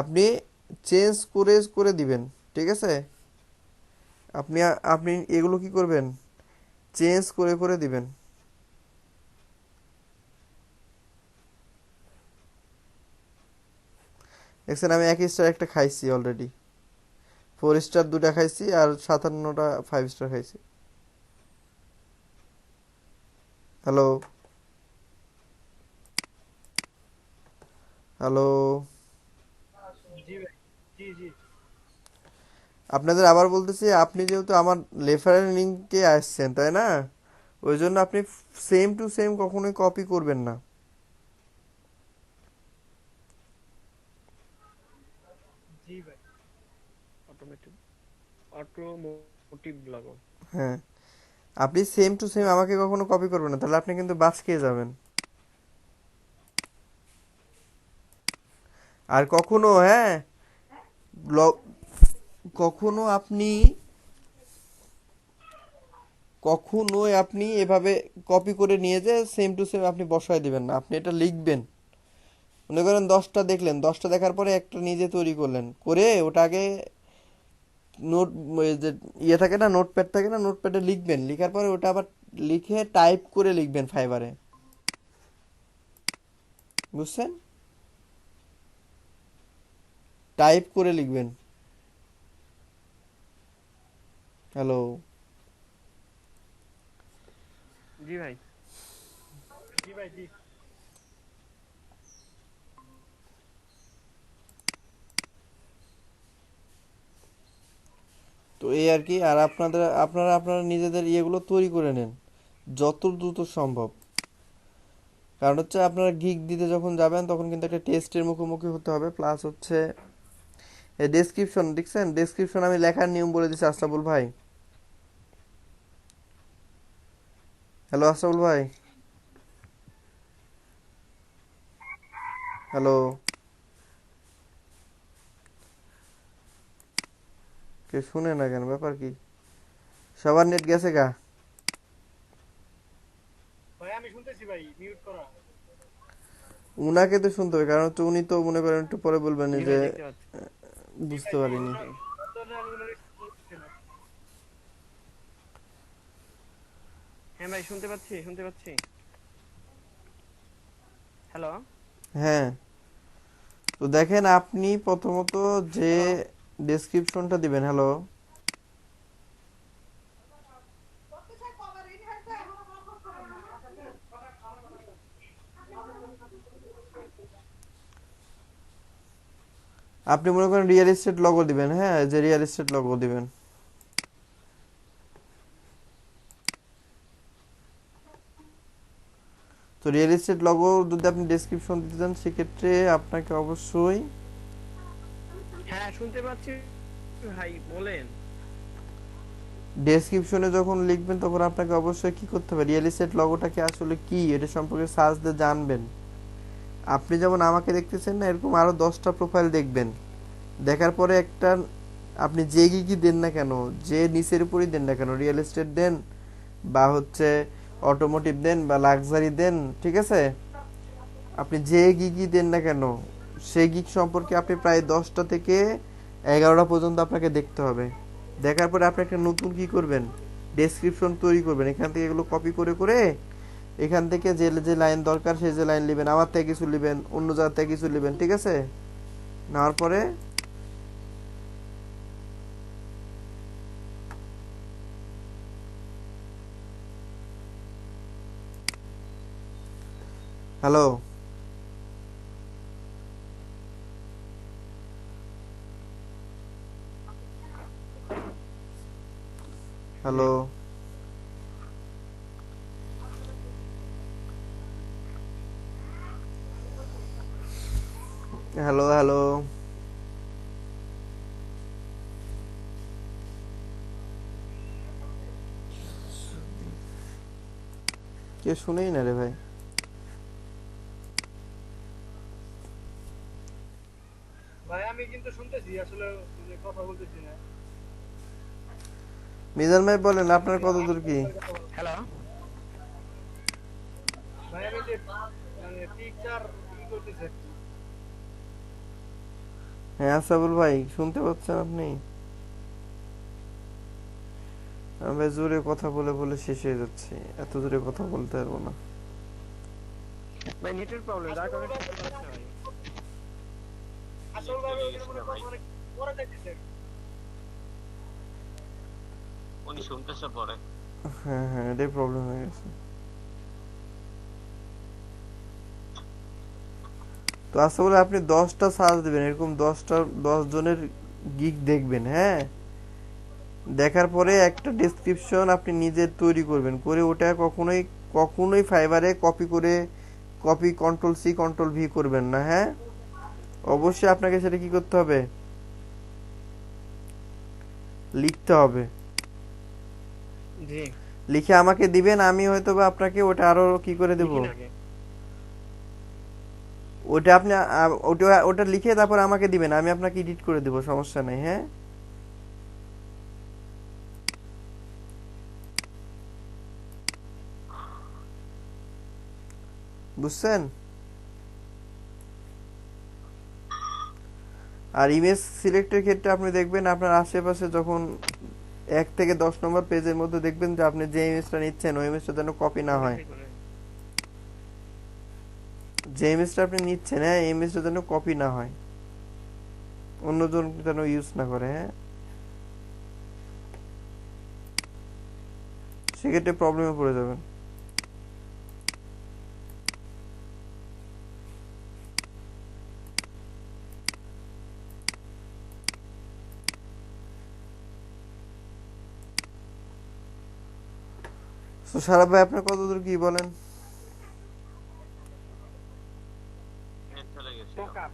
আপনি চেঞ্জ করে করে দিবেন, ঠিক আছে? আপনি আপনি এগুলো কি করবেন, চেঞ্জ করে করে দিবেন। দেখছেন আমি 1 স্টার একটা খাইছি অলরেডি, 4 স্টার 2টা খাইছি, আর 57টা 5 স্টার খাইছি। হ্যালো, হ্যালো, জি ভাই, জি জি। আপনাদের আবার বলতেছি, আপনি যেহেতু আমার রেফারেল লিঙ্কে আসছেন, তাই না? ওই জন্য আপনি সেম টু সেম কখনোই কপি করবেন না। জি ভাই। Automatic automotive logo. হ্যাঁ, আপনি সেম টু সেম আমাকে কখনো কপি করবেন না, তাহলে আপনি কিন্তু বাস খেয়ে যাবেন। আর কখনো, হ্যাঁ, কখনো আপনি কখনোই আপনি এভাবে কপি করে নিয়ে যে সেম টু সেম আপনি বসায় দিবেন না। আপনি এটা লিখবেন। মনে করেন 10টা দেখলেন, 10টা দেখার পরে একটা নিজে তৈরি করলেন, করে ওটাকে নোট, ওই যে ইয়ে থাকে না, নোটপ্যাড থাকে না, নোটপ্যাডে লিখবেন। লিখার পরে ওটা আবার লিখে টাইপ করে লিখবেন ফাইবারে, বুঝছেন? টাইপ করে লিখবেন। হ্যালো, জি ভাই। জি ভাই, জি। তো এই আর কি। আর আপনারা নিজেদের ইয়েগুলো তৈরি করে নেন যত দ্রুত সম্ভব। কারণ হচ্ছে আপনারা গিগ দিতে যখন যাবেন, তখন কিন্তু একটা টেস্টের মুখোমুখি হতে হবে। প্লাস হচ্ছে এই ডেসক্রিপশন, দেখছেন ডেসক্রিপশন আমি লেখার নিয়ম বলে দিচ্ছি আশরাফুল ভাই। হ্যালো আশরাফুল ভাই, হ্যালো, কে শুনে না কেন, ব্যাপার কি? সবার নেট গেছে গা? ভাই আমি শুনতেছি ভাই, মিউট করা। উনাকে তো শুনতে হবে, কারণ হচ্ছে উনি তো মনে করেন একটু পরে বলবেন জি যে ভাই দেখতে পাচ্ছি। জি বুঝতে ভাই, জি। পারিনি। ওনার জন্য আমি ওনার রিসিভ করতেছি না। হ্যাঁ ভাই শুনতে পাচ্ছি, শুনতে পাচ্ছি। হ্যালো হ্যাঁ, তো দেখেন আপনি প্রথমত যে হ্যালো। ডেসক্রিপশনটা দিবেন, হ্যালো, আপনি মনে করেন রিয়েল এস্টেট লগো দিবেন, হ্যাঁ, যে রিয়েল এস্টেট লগো দিবেন। তো রিয়েল এস্টেট লগো যদি আপনি ডেসক্রিপশন দিতে চান, সেক্ষেত্রে আপনাকে অবশ্যই হ্যাঁ শুনতে পাচ্ছি ভাই, বলেন। ডেসক্রিপশনে যখন লিখবেন, তখন আপনাকে অবশ্যই কি করতে হবে, রিয়েল এস্টেট লগোটাকে আসলে কি এটা সম্পর্কে সার্চ দিয়ে জানবেন। আপনি যেমন আমাকে দেখতেছেন না, এরকম আরো 10টা প্রোফাইল দেখবেন। দেখার পরে একটা আপনি যে কি দেন না কেন, যে নিচের উপরই দেন না কেন, রিয়েল এস্টেট দেন বা হচ্ছে অটোমোটিভ দেন বা লাক্সারি দেন, ঠিক আছে, আপনি যে গিগই দেন না কেন সেই গিগ সম্পর্কে আপনি প্রায় 10টা থেকে 11টা পর্যন্ত আপনাকে দেখতে হবে। দেখার পরে আপনি একটা নতুন কি করবেন, ডেসক্রিপশন তৈরি করবেন। এখান থেকে এগুলো কপি করে করে এখান থেকে যে যে লাইন দরকার সেই যে লাইন নেবেন, আমার থেকে কিছু নেবেন, অন্য জায়গা থেকে কিছু নেবেন, ঠিক আছে। নেওয়ার পরে হ্যালো, হ্যালো, হ্যালো, হ্যালো, কে শুনেই না রে ভাই। ভাই আমি কিন্তু শুনতেছি আসলে, যে কথা বলতেছি না। মিজান ভাই বলেন আপনার কত দূর কি। হ্যালো। ভাই আমি যে মানে পিকচার ই করতেছে। হ্যাঁ আসাবুল ভাই শুনতে পাচ্ছেন আপনি? আমি জোরে কথা বলে বলে শেষ হয়ে যাচ্ছি, এত জোরে কথা বলতে পারবো না। ভাই নেটের প্রবলেম, যার আসল কারণে ভাবে শুনতে পাচ্ছি না ভাই। আসল নেট ভাবে চলে ওখানে গেছিল মনে ভাই, করেন অনেক পরে দেখতেছে। উনি শুনতেছে পরে। হ্যাঁ হ্যাঁ, এটাই প্রবলেম হয়ে গেছে। তো আসলে আপনি 10টা সার্চ দিবেন, এরকম 10 জনের গিগ দেখবেন, হ্যাঁ। দেখার পরে একটা ডেসক্রিপশন আপনি নিজে তৈরি করবেন, করে ওটা কখনোই কখনোই ফাইবারে কপি করে copy control C control V করবেন না, হ্যাঁ। অবশ্যই আপনাকে সেটা কি করতে হবে, লিখতে হবে। জি। লিখে আমাকে দিবেন, আমি হয়তো বা আপনাকে ওটা আরো কি করে দেব, লিখিন আগে। ওটা আপনি ওটা ওটা লিখে তারপর আমাকে দিবেন, আমি আপনাকে এডিট করে দেব, সমস্যা নেই, হ্যাঁ। বুঝছেন? আর ইমেজ সিলেক্টের ক্ষেত্রে আপনি দেখবেন আপনার আশেপাশে যখন 1 থেকে 10 নম্বর পেজের মধ্যে দেখবেন যে আপনি যে ইমেজটা নিচ্ছেন ওই ইমেজটা যেন কপি না হয়। মডিফাই করে। যে ইমেজটা আপনি নিচ্ছেন, হ্যাঁ, এই ইমেজটা যেন কপি না হয়, অন্যজন যেন ইউজ না করে, হ্যাঁ। সেক্ষেত্রে প্রবলেমে পড়ে যাবেন। তো সারা ভাই আপনার কতদূর কি বলেন? নেট চলে গেছিল। পোকা।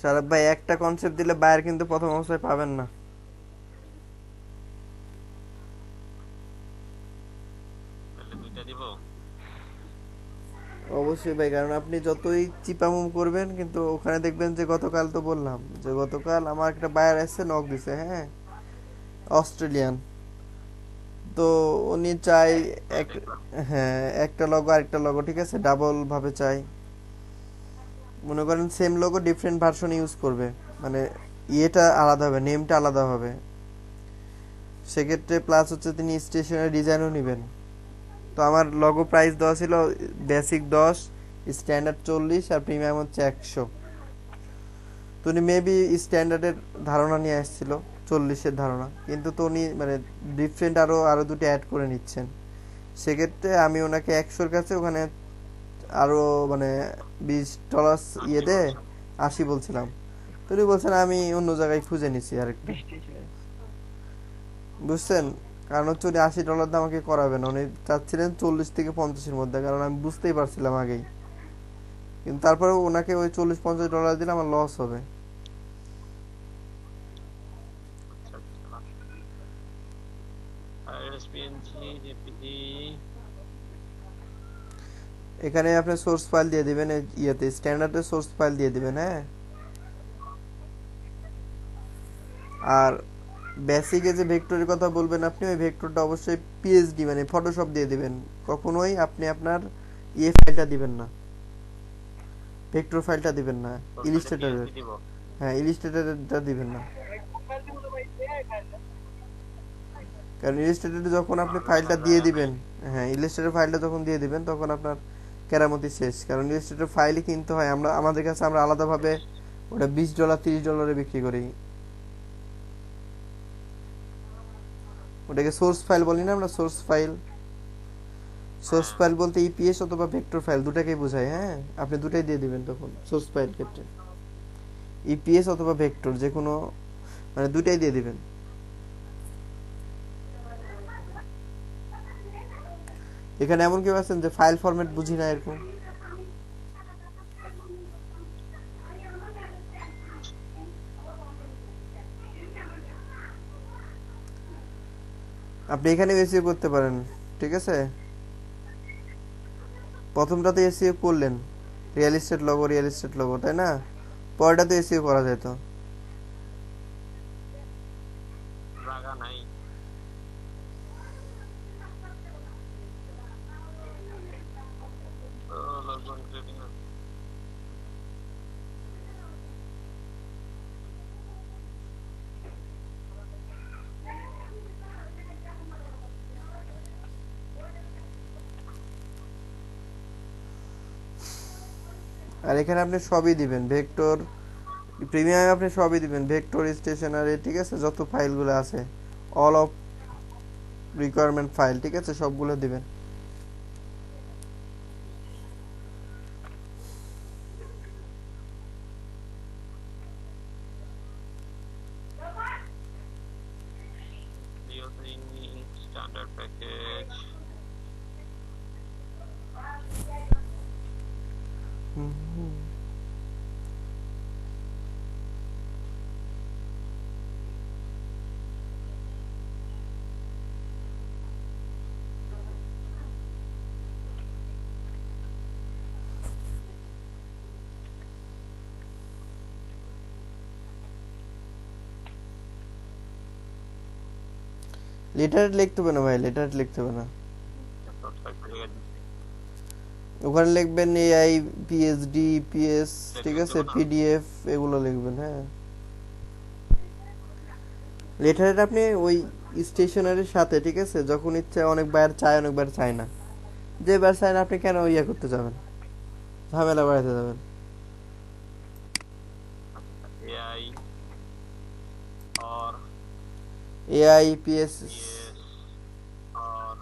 সারা ভাই একটা কনসেপ্ট দিলে বাইরে কিন্তু প্রথম অবস্থায় পাবেন না। তাহলে দুইটা দিব। অবশ্যই ভাই, কারণ আপনি যতই চিপামুম করবেন কিন্তু ওখানে দেখবেন যে গতকাল তো বললাম যে গতকাল আমার একটা বায়ার এসে নক দিছে, হ্যাঁ, অস্ট্রেলিয়ান। তো উনি চাই হ্যাঁ এক, দেখলাম। হ্যাঁ, একটা লগো আরেকটা লগো, ঠিক আছে, ডাবল ভাবে চাই। মনে করেন same logo different version use করবে, মানে ইয়েটা আলাদা হবে, নেমটা আলাদা হবে। সেক্ষেত্রে প্লাস হচ্ছে তিনি স্টেশনারি ডিজাইনও নেবেন। তো আমার লগো প্রাইস দেওয়া ছিল বেসিক 10, স্ট্যান্ডার্ড 40 আর প্রিমিয়াম হচ্ছে 100। তো উনি মেবি স্ট্যান্ডার্ডের ধারণা নিয়ে আসছিল, 40-এর ধারণা, কিন্তু তো উনি মানে ডিফারেন্ট আরো আরো দুটো অ্যাড করে নিচ্ছেন। সেক্ষেত্রে আমি ওনাকে 100-র কাছে ওখানে আরো মানে $20 ইয়ে দে 80 বলছিলাম। তো উনি বলছেন আমি অন্য জায়গায় খুঁজে নিছি আরেকটু, বৃষ্টি ছিল। বুঝছেন। কারণ হচ্ছে উনি $80 দিয়ে আমাকে করাবে না, উনি চাচ্ছিলেন 40 থেকে 50-এর মধ্যে, কারণ আমি বুঝতেই পারছিলাম আগেই। কিন্তু তারপরে ওনাকে ওই $40-50 দিলে আমার লস হবে। আচ্ছা আচ্ছা। জেপিজি এখানে আপনি সোর্স ফাইল দিয়ে দিবেন, এই ইয়েতে স্ট্যান্ডার্ডে সোর্স ফাইল দিয়ে দিবেন, হ্যাঁ। আর বেসিকে যে ভেক্টরের কথা বলবেন আপনি, ওই ভেক্টরটা অবশ্যই পিএসডি মানে ফটোশপ দিয়ে দিবেন। কখনোই আপনি আপনার ইয়ে ফাইলটা দিবেন না, ভেক্টর ফাইলটা দিবেন না, ইলিস্ট্রেটরের। পিএসডি দিব। হ্যাঁ, ইলিস্ট্রেটরটা দিবেন না, ভাই কোম্পানি দিব তো ভাই ফাইলটা কারণ ইলিস্ট্রেটরে যখন আপনি ফাইলটা দিয়ে দিবেন, হ্যাঁ ইলিস্ট্রেটর ফাইলটা যখন দিয়ে দিবেন তখন আপনার কেরামতি শেষ। কারণ ইলিস্ট্রেটর ফাইলই কিনতে হয়, আমরা আমাদের কাছে আমরা আলাদাভাবে ওটা $20 $30 বিক্রি করি। ওটাকে সোর্স ফাইল বলি না আমরা, সোর্স ফাইল। সোর্স ফাইল বলতে ইপিএস অথবা ভেক্টর ফাইল দুটাকেই বোঝায়, হ্যাঁ। আপনি দুটাই দিয়ে দিবেন তখন সোর্স ফাইল ক্ষেত্রে, ইপিএস অথবা ভেক্টর যে কোনো, মানে দুটাই দিয়ে দিবেন। এখানে এমন কেউ আছেন যে ফাইল ফরম্যাট বুঝি না এরকম? আপনি এখানে এসইও করতে পারেন, ঠিক আছে। প্রথমটাতে এসইও করলেন, রিয়েল এস্টেট লোগো, তাই না? পরেরটাতে এসইও করা যেত। জায়গা নাই। লগন ক্রিয়েটিং আর এখানে আপনি সবই দিবেন, ভেক্টর প্রিমিয়ামে আপনি সবই দিবেন, ভেক্টর স্টেশনারি, ঠিক আছে, যত ফাইলগুলো আছে অল অফ রিকোয়ারমেন্ট ফাইল, ঠিক আছে, সবগুলো দিবেন। স্ট্যান্ডার্ড প্যাকেজ লেটার লিখতে হবে না ভাই, লেটার লিখতে হবে না। ওখানে লিখবেন এআই, পিএইচডি, পিএস, ঠিক আছে, পিডিএফ, এগুলো লিখবেন, হ্যাঁ। লেটারটা আপনি ওই স্টেশনারির সাথে, ঠিক আছে, যখন ইচ্ছা অনেকবার চায় অনেকবার চায় না, যেবার চায় না আপনি কেন ইয়া করতে যাবেন, ঝামেলা বাড়াতে যাবেন। এআই और এআই, পিএস, और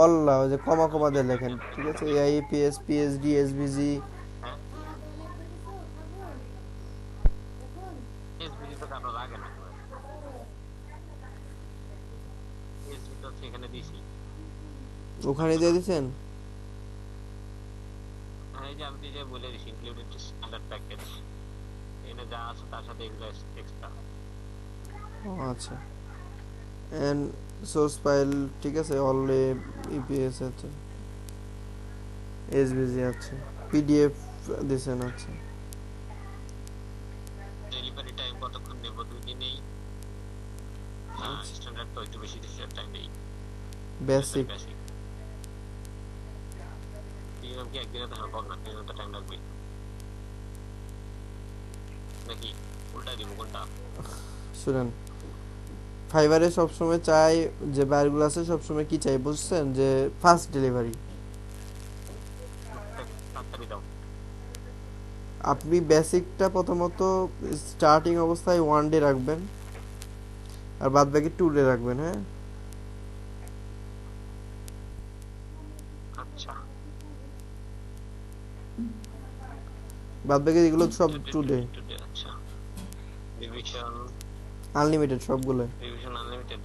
অল না, ওই যে কমা কমা দিয়ে লেখেন, ঠিক আছে, AI, PS, PhD, SVG. SBG তো কারো লাগে না, এসবি তো সেখানে দিছি। ওখানে দিয়ে দিচ্ছেন? এই যে আমি যে বলে দিছি ইনক্লুডেড স্ট্যান্ডার্ড প্যাকেজ, এখানে যা আছে তার সাথে এগুলো এক্সট্রা। আচ্ছা, এন্ড সোর্স ফাইল, ঠিক আছে, অল ইপিএস আছে, এসভিজি আছে, পিডিএফ দিছেন, আচ্ছা। ডেলিভারি টাইম কতক্ষণ নেব? 2 দিনেই। স্ট্যান্ডার্ড তো একটু বেশি দিছে টাইম নেই। বেসিক প্রিমিয়াম কি একদিনে তো হবে না, প্রিমিয়াম তো টাইম লাগবে নাকি উল্টা দিব কোনটা? শুনেন, ফাইবারে সবসময় চাই যে বায়ারগুলো আছে সবসময় কি চাই বুঝছেন, যে ফাস্ট ডেলিভারি। তাড়াতাড়ি দাও। আপনি বেসিকটা প্রথমত স্টার্টিং অবস্থায় 1 ডে রাখবেন, আর বাদ বাকি 2 ডে রাখবেন, হ্যাঁ। আচ্ছা, বাদ বাকি এগুলো সব 2 ডে, আচ্ছা। রিভিশন আনলিমিটেড সবগুলো। আনলিমিটেড।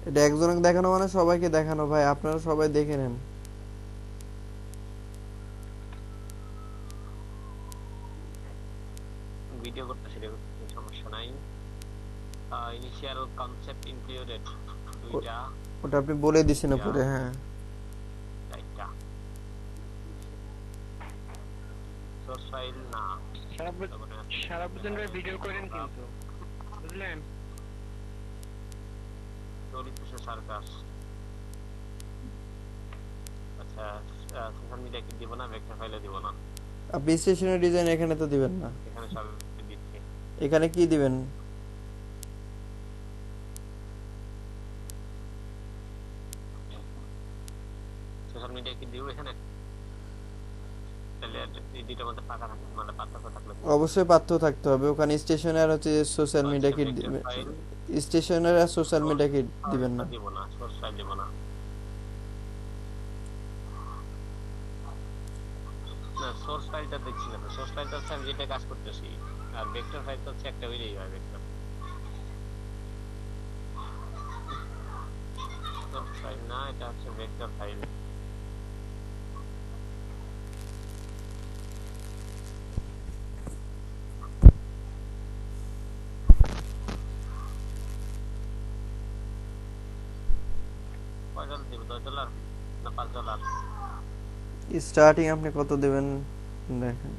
এটা একজনকে দেখানো মানে সবাইকে দেখানো ভাই, আপনারা সবাই দেখে নেন। ভিডিও করতেছি রে, সমস্যা ইনিশিয়াল কনসেপ্ট ইনক্লুডেড দুইটা ওটা আপনি বলে দিছেন উপরে, হ্যাঁ। চারটা সোর্স ফাইল না সারা পর্যন্ত ভিডিও করেন কিন্তু, বুঝলেন? Story to circus. আচ্ছা সোশ্যাল মিডিয়া কি দিব না, ভেক্টর ফাইলে দিব না? আপনি স্টেশনারি ডিজাইন এখানে তো দিবেন না, এখানে সব দিচ্ছি। এখানে কি দিবেন? সোশ্যাল মিডিয়া কি দিব এখানে? তাহলে এই দুইটার মধ্যে পাকা থাকবে, মানে পার্থক্য থাকলে অবশ্যই পার্থক্য থাকতে হবে। ওখানে স্টেশনারি আর হচ্ছে সোশ্যাল মিডিয়া কি স্টেশনারি আর সোশ্যাল মিডিয়া কি দিবেন না? দিব না, সোর্স ফাইল দিব না। না সোর্স ফাইলটা দেখছি না, সোর্স ফাইলটা হচ্ছে আমি যেটা কাজ করতেছি, আর ভেক্টর ফাইলটা হচ্ছে একটা হইলেই হয় ভেক্টর। সোর্স ফাইল না, এটা হচ্ছে ভেক্টর ফাইল। $5 দিব, $10 না $5? স্টার্টিং আপনি কত দেবেন দেখেন।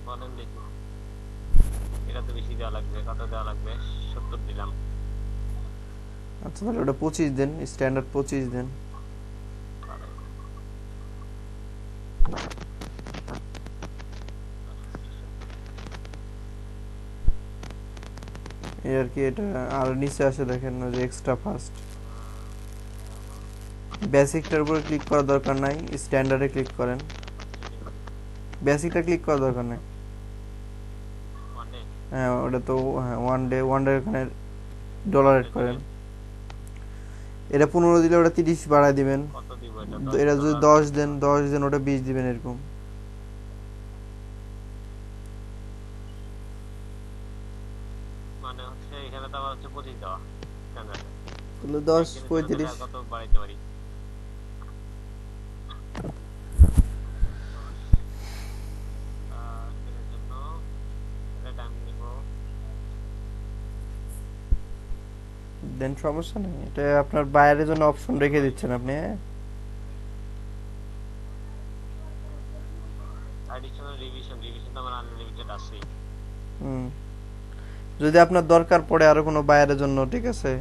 বলেন দেখি, এটা তো বেশি দেওয়া লাগবে, কত দেওয়া লাগবে? 70 দিলাম। আচ্ছা তাহলে ওটা 25 দেন, স্ট্যান্ডার্ড 25 দেন। এই আর কি। এটা আর নিচে আসে দেখেন ওই যে এক্সট্রা ফাস্ট। বেসিকটার উপরে ক্লিক করার দরকার নাই, স্ট্যান্ডার্ডে ক্লিক করেন। বেসিকটা ক্লিক করার দরকার নাই। হ্যাঁ ওটা তো হ্যাঁ ওয়ান ডে ওখানে ডলার এড করেন। এটা 15 দিলে ওটা 30 বাড়ায় দিবেন। কত দিব এটা? এটা যদি 10 দেন, 10 দেন ওটা 20 দিবেন এরকম। মানে হচ্ছে এখানে তো আবার হচ্ছে 25 দেওয়া স্ট্যান্ডার্ডে। তাহলে 10 35 কত বাড়াইতে পারি? এর জন্য এটা টাইম নিব। দেন সমস্যা নেই। এটা আপনার বাইরের জন্য অপশন রেখে দিচ্ছেন আপনি, হ্যাঁ। অ্যাডিশনাল রিভিশন তো আমার আনলিমিটেড আছে। যদি আপনার দরকার পড়ে আরো কোনো বাইরের জন্য, ঠিক আছে,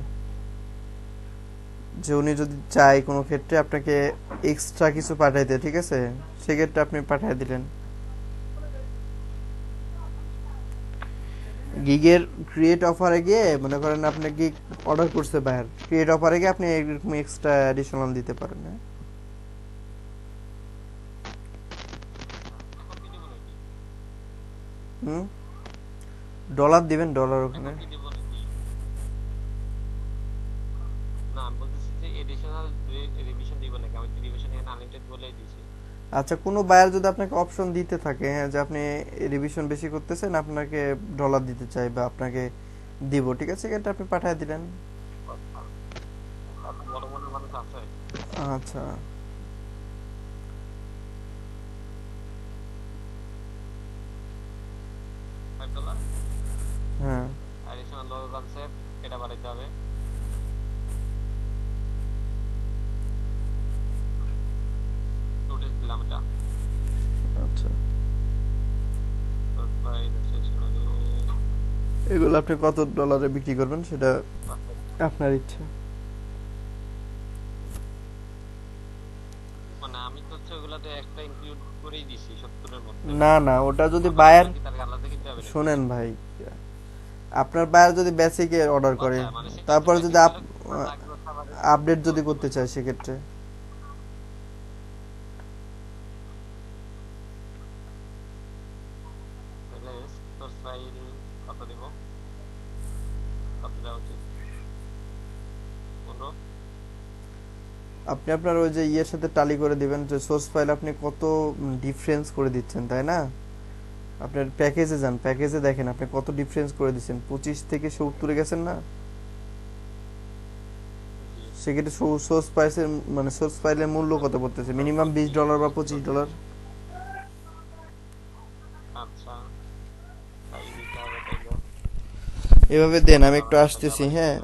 যে উনি যদি চায় কোনো ক্ষেত্রে আপনাকে এক্সট্রা কিছু পাঠাইতে, ঠিক আছে, সেক্ষেত্রে আপনি পাঠিয়ে দিলেন। গিগের ক্রিয়েট অফারে গিয়ে মনে করেন আপনি গিগ অর্ডার করছে বাইরে, ক্রিয়েট অফারে গিয়ে আপনি এরকম এক্সট্রা অ্যাডিশনাল দিতে পারেন, হ্যাঁ। ডলার দিবেন, ডলার ওখানে। কি দিব নাকি? না আমি বলতেছি যে এডিশনাল রিভিশন দিব নাকি? আমি রিভিশন এখানে আনলিমিটেড বলেই দিয়েছি। আচ্ছা কোনো বায়ার যদি আপনাকে অপশন দিতে থাকে, হ্যাঁ, যে আপনি রিভিশন বেশি করতেছেন, আপনাকে ডলার দিতে চাই বা আপনাকে দিব, ঠিক আছে, এটা আপনি পাঠিয়ে দিলেন। বড় মনের মানুষ আছে। আচ্ছা $5 হ্যাঁ অ্যাডিশনাল লোগো কনসেপ্ট, এটা বাড়াইতে হবে। নোটিস দিলাম এটা। আচ্ছা ফাইল স্টেশনারি এগুলো আপনি কত ডলারে বিক্রি করবেন সেটা আপনার ইচ্ছা। মানে আমি তো হচ্ছে ওগুলাতে একটা ইনক্লুড করেই দিছি 70 এর মধ্যে। না না, ওটা যদি বায়ার, তার আলাদা কিনতে হবে নাকি? শোনেন ভাই, আপনার বায়ার যদি বেসিকে অর্ডার করে, মানে সেক্ষেত্রে তারপরে যদি লাগবে খাবারের আপডেট যদি করতে চায় সেক্ষেত্রে তাহলে সোর্স ফাইল কত দেব? কত দেওয়া উচিত? 15? আপনি আপনার ওই যে ইয়ের সাথে টালি করে দিবেন যে সোর্স ফাইল আপনি কত ডিফারেন্স করে দিচ্ছেন, তাই না? আপনার প্যাকেজে যান, প্যাকেজে দেখেন আপনি কত ডিফারেন্স করে দিচ্ছেন। 25 থেকে 70 গেছেন না, সেক্ষেত্রে সোর্স প্রাইসের মানে সোর্স ফাইলের মূল্য কত পড়তেছে? মিনিমাম $20 বা $25। আচ্ছা তাই দিতে হবে। এভাবে দেন, আমি একটু আসতেছি, হ্যাঁ।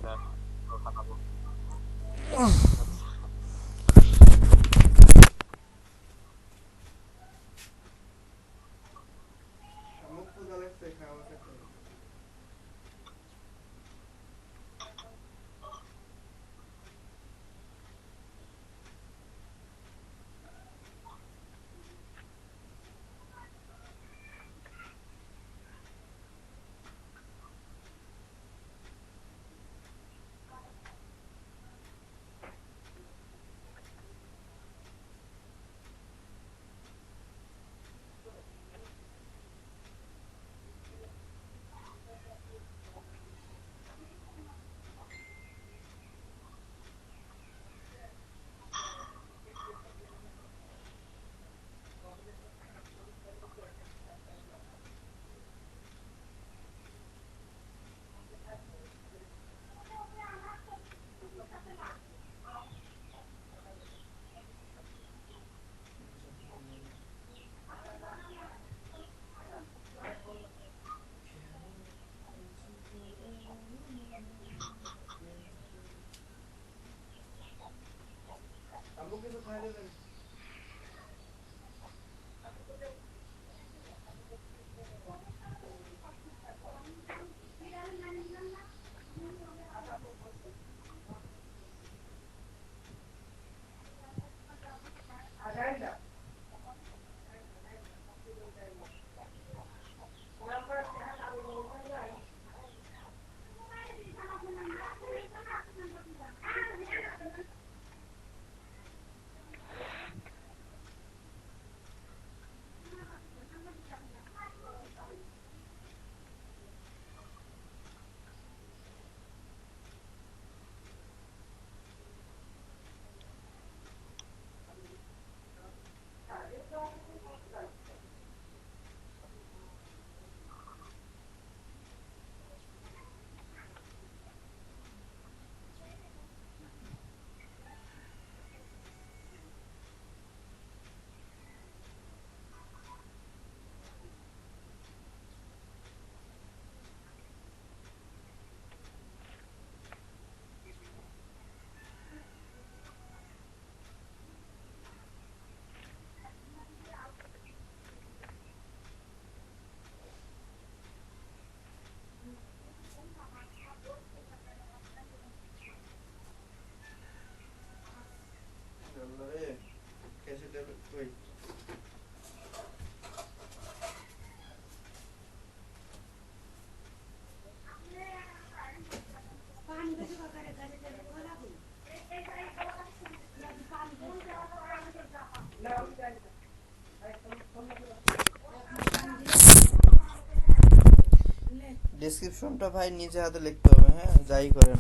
ডেসক্রিপশনটা ভাই নিজে হাতে লিখতে হবে, হ্যাঁ, যাই করেন।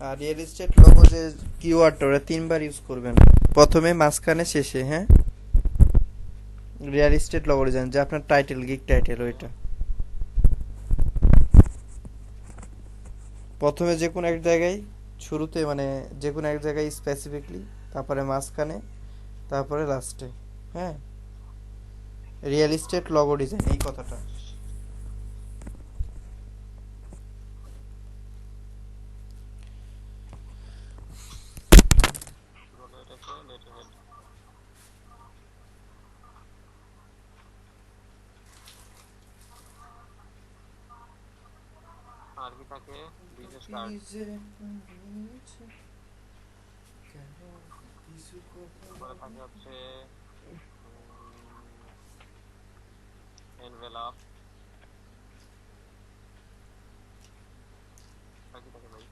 আর রিয়েল এস্টেট লোগো যে কিওয়ার্ডটা ওটা 3 বার ইউজ করবেন, প্রথমে, মাঝখানে, শেষে, হ্যাঁ। রিয়েল এস্টেট লোগো ডিজাইন যে আপনার টাইটেল, গিগ টাইটেল, ওইটা প্রথমে যে কোনো এক জায়গায়, শুরুতে মানে যে কোনো এক জায়গায় স্পেসিফিকলি, তারপরে মাঝখানে, তারপরে লাস্টে, হ্যাঁ। রিয়েল এস্টেট লোগো ডিজাইন এই কথাটা। আর কি থাকে? Business card. তারপরে থাকে হচ্ছে এনভেলপ। আর কি থাকে ভাই?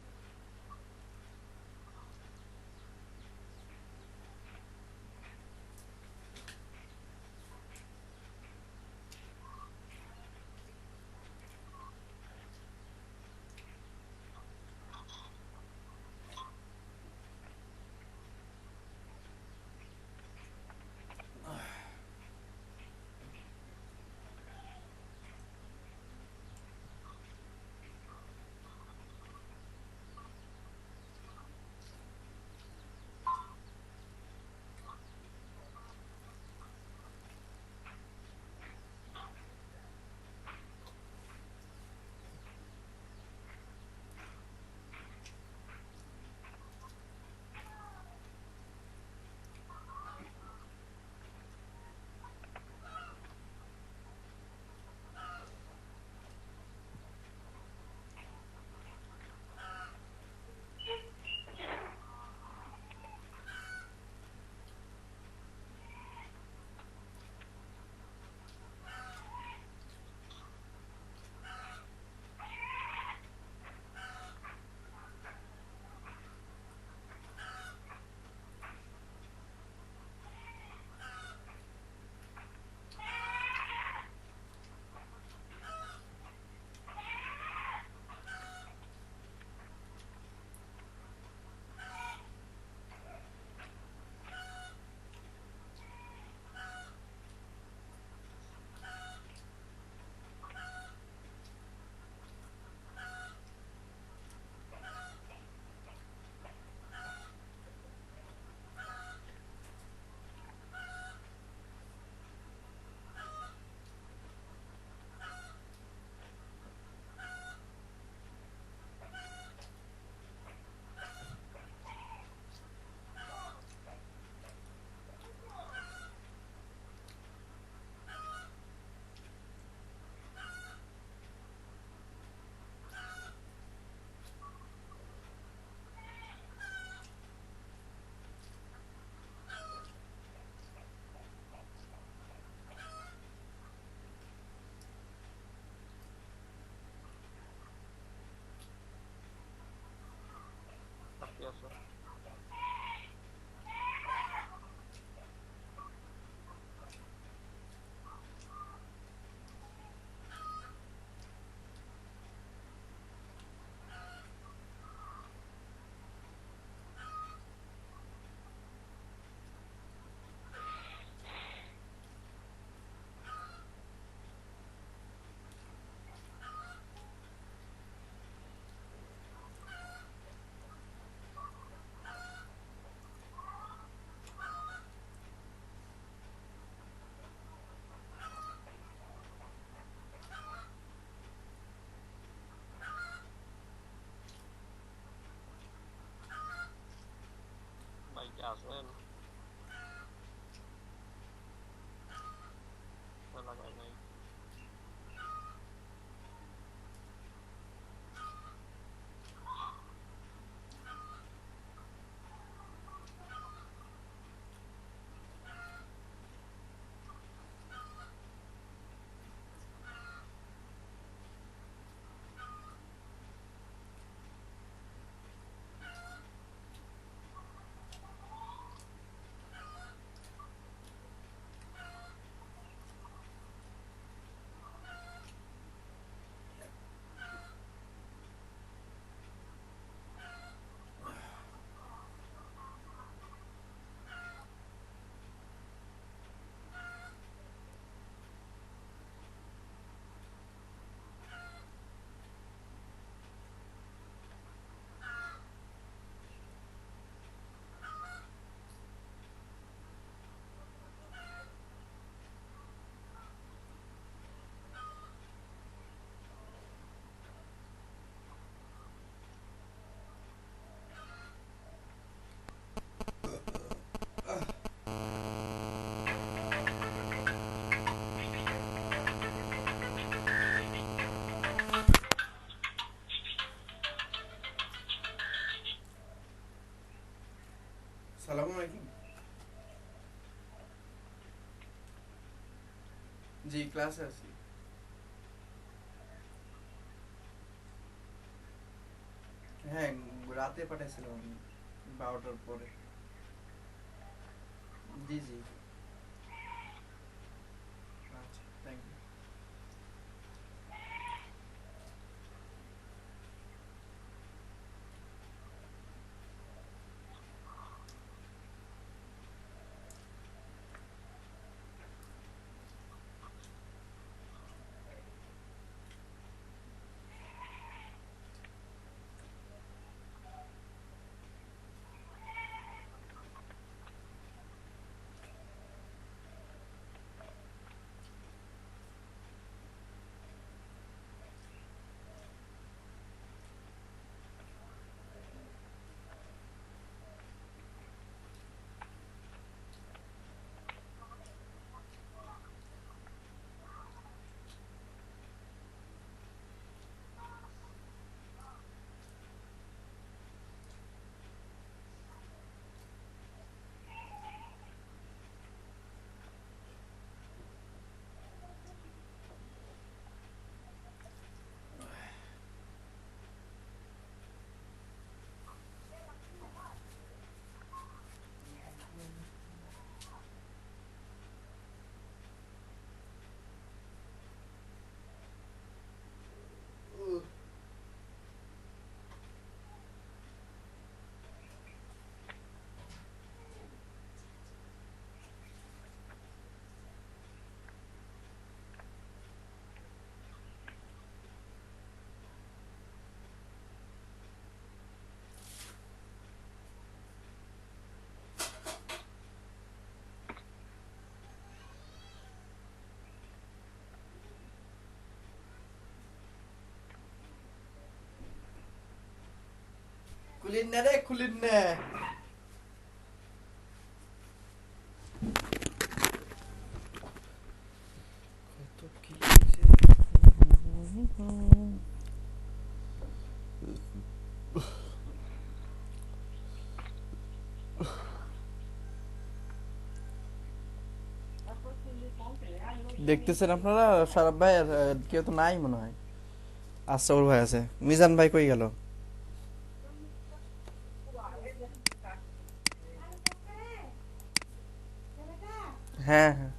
আছো? ভাই কি আছেন? লাগাই নাই। সালামু আলাইকুম। জি ক্লাসে আছি। হ্যাঁ রাতে পাঠাইছিলাম আমি 12টার পরে। জি জি আচ্ছা থ্যাংক ইউ। খুলিন না রে, খুলিন না। কত কি যে দেখতেছেন আপনারা? সারাব ভাই আর কেউ তো নাই মনে হয়। আশরাফুল ভাই আছে। মিজান ভাই কই গেল? হ্যাঁ হ্যাঁ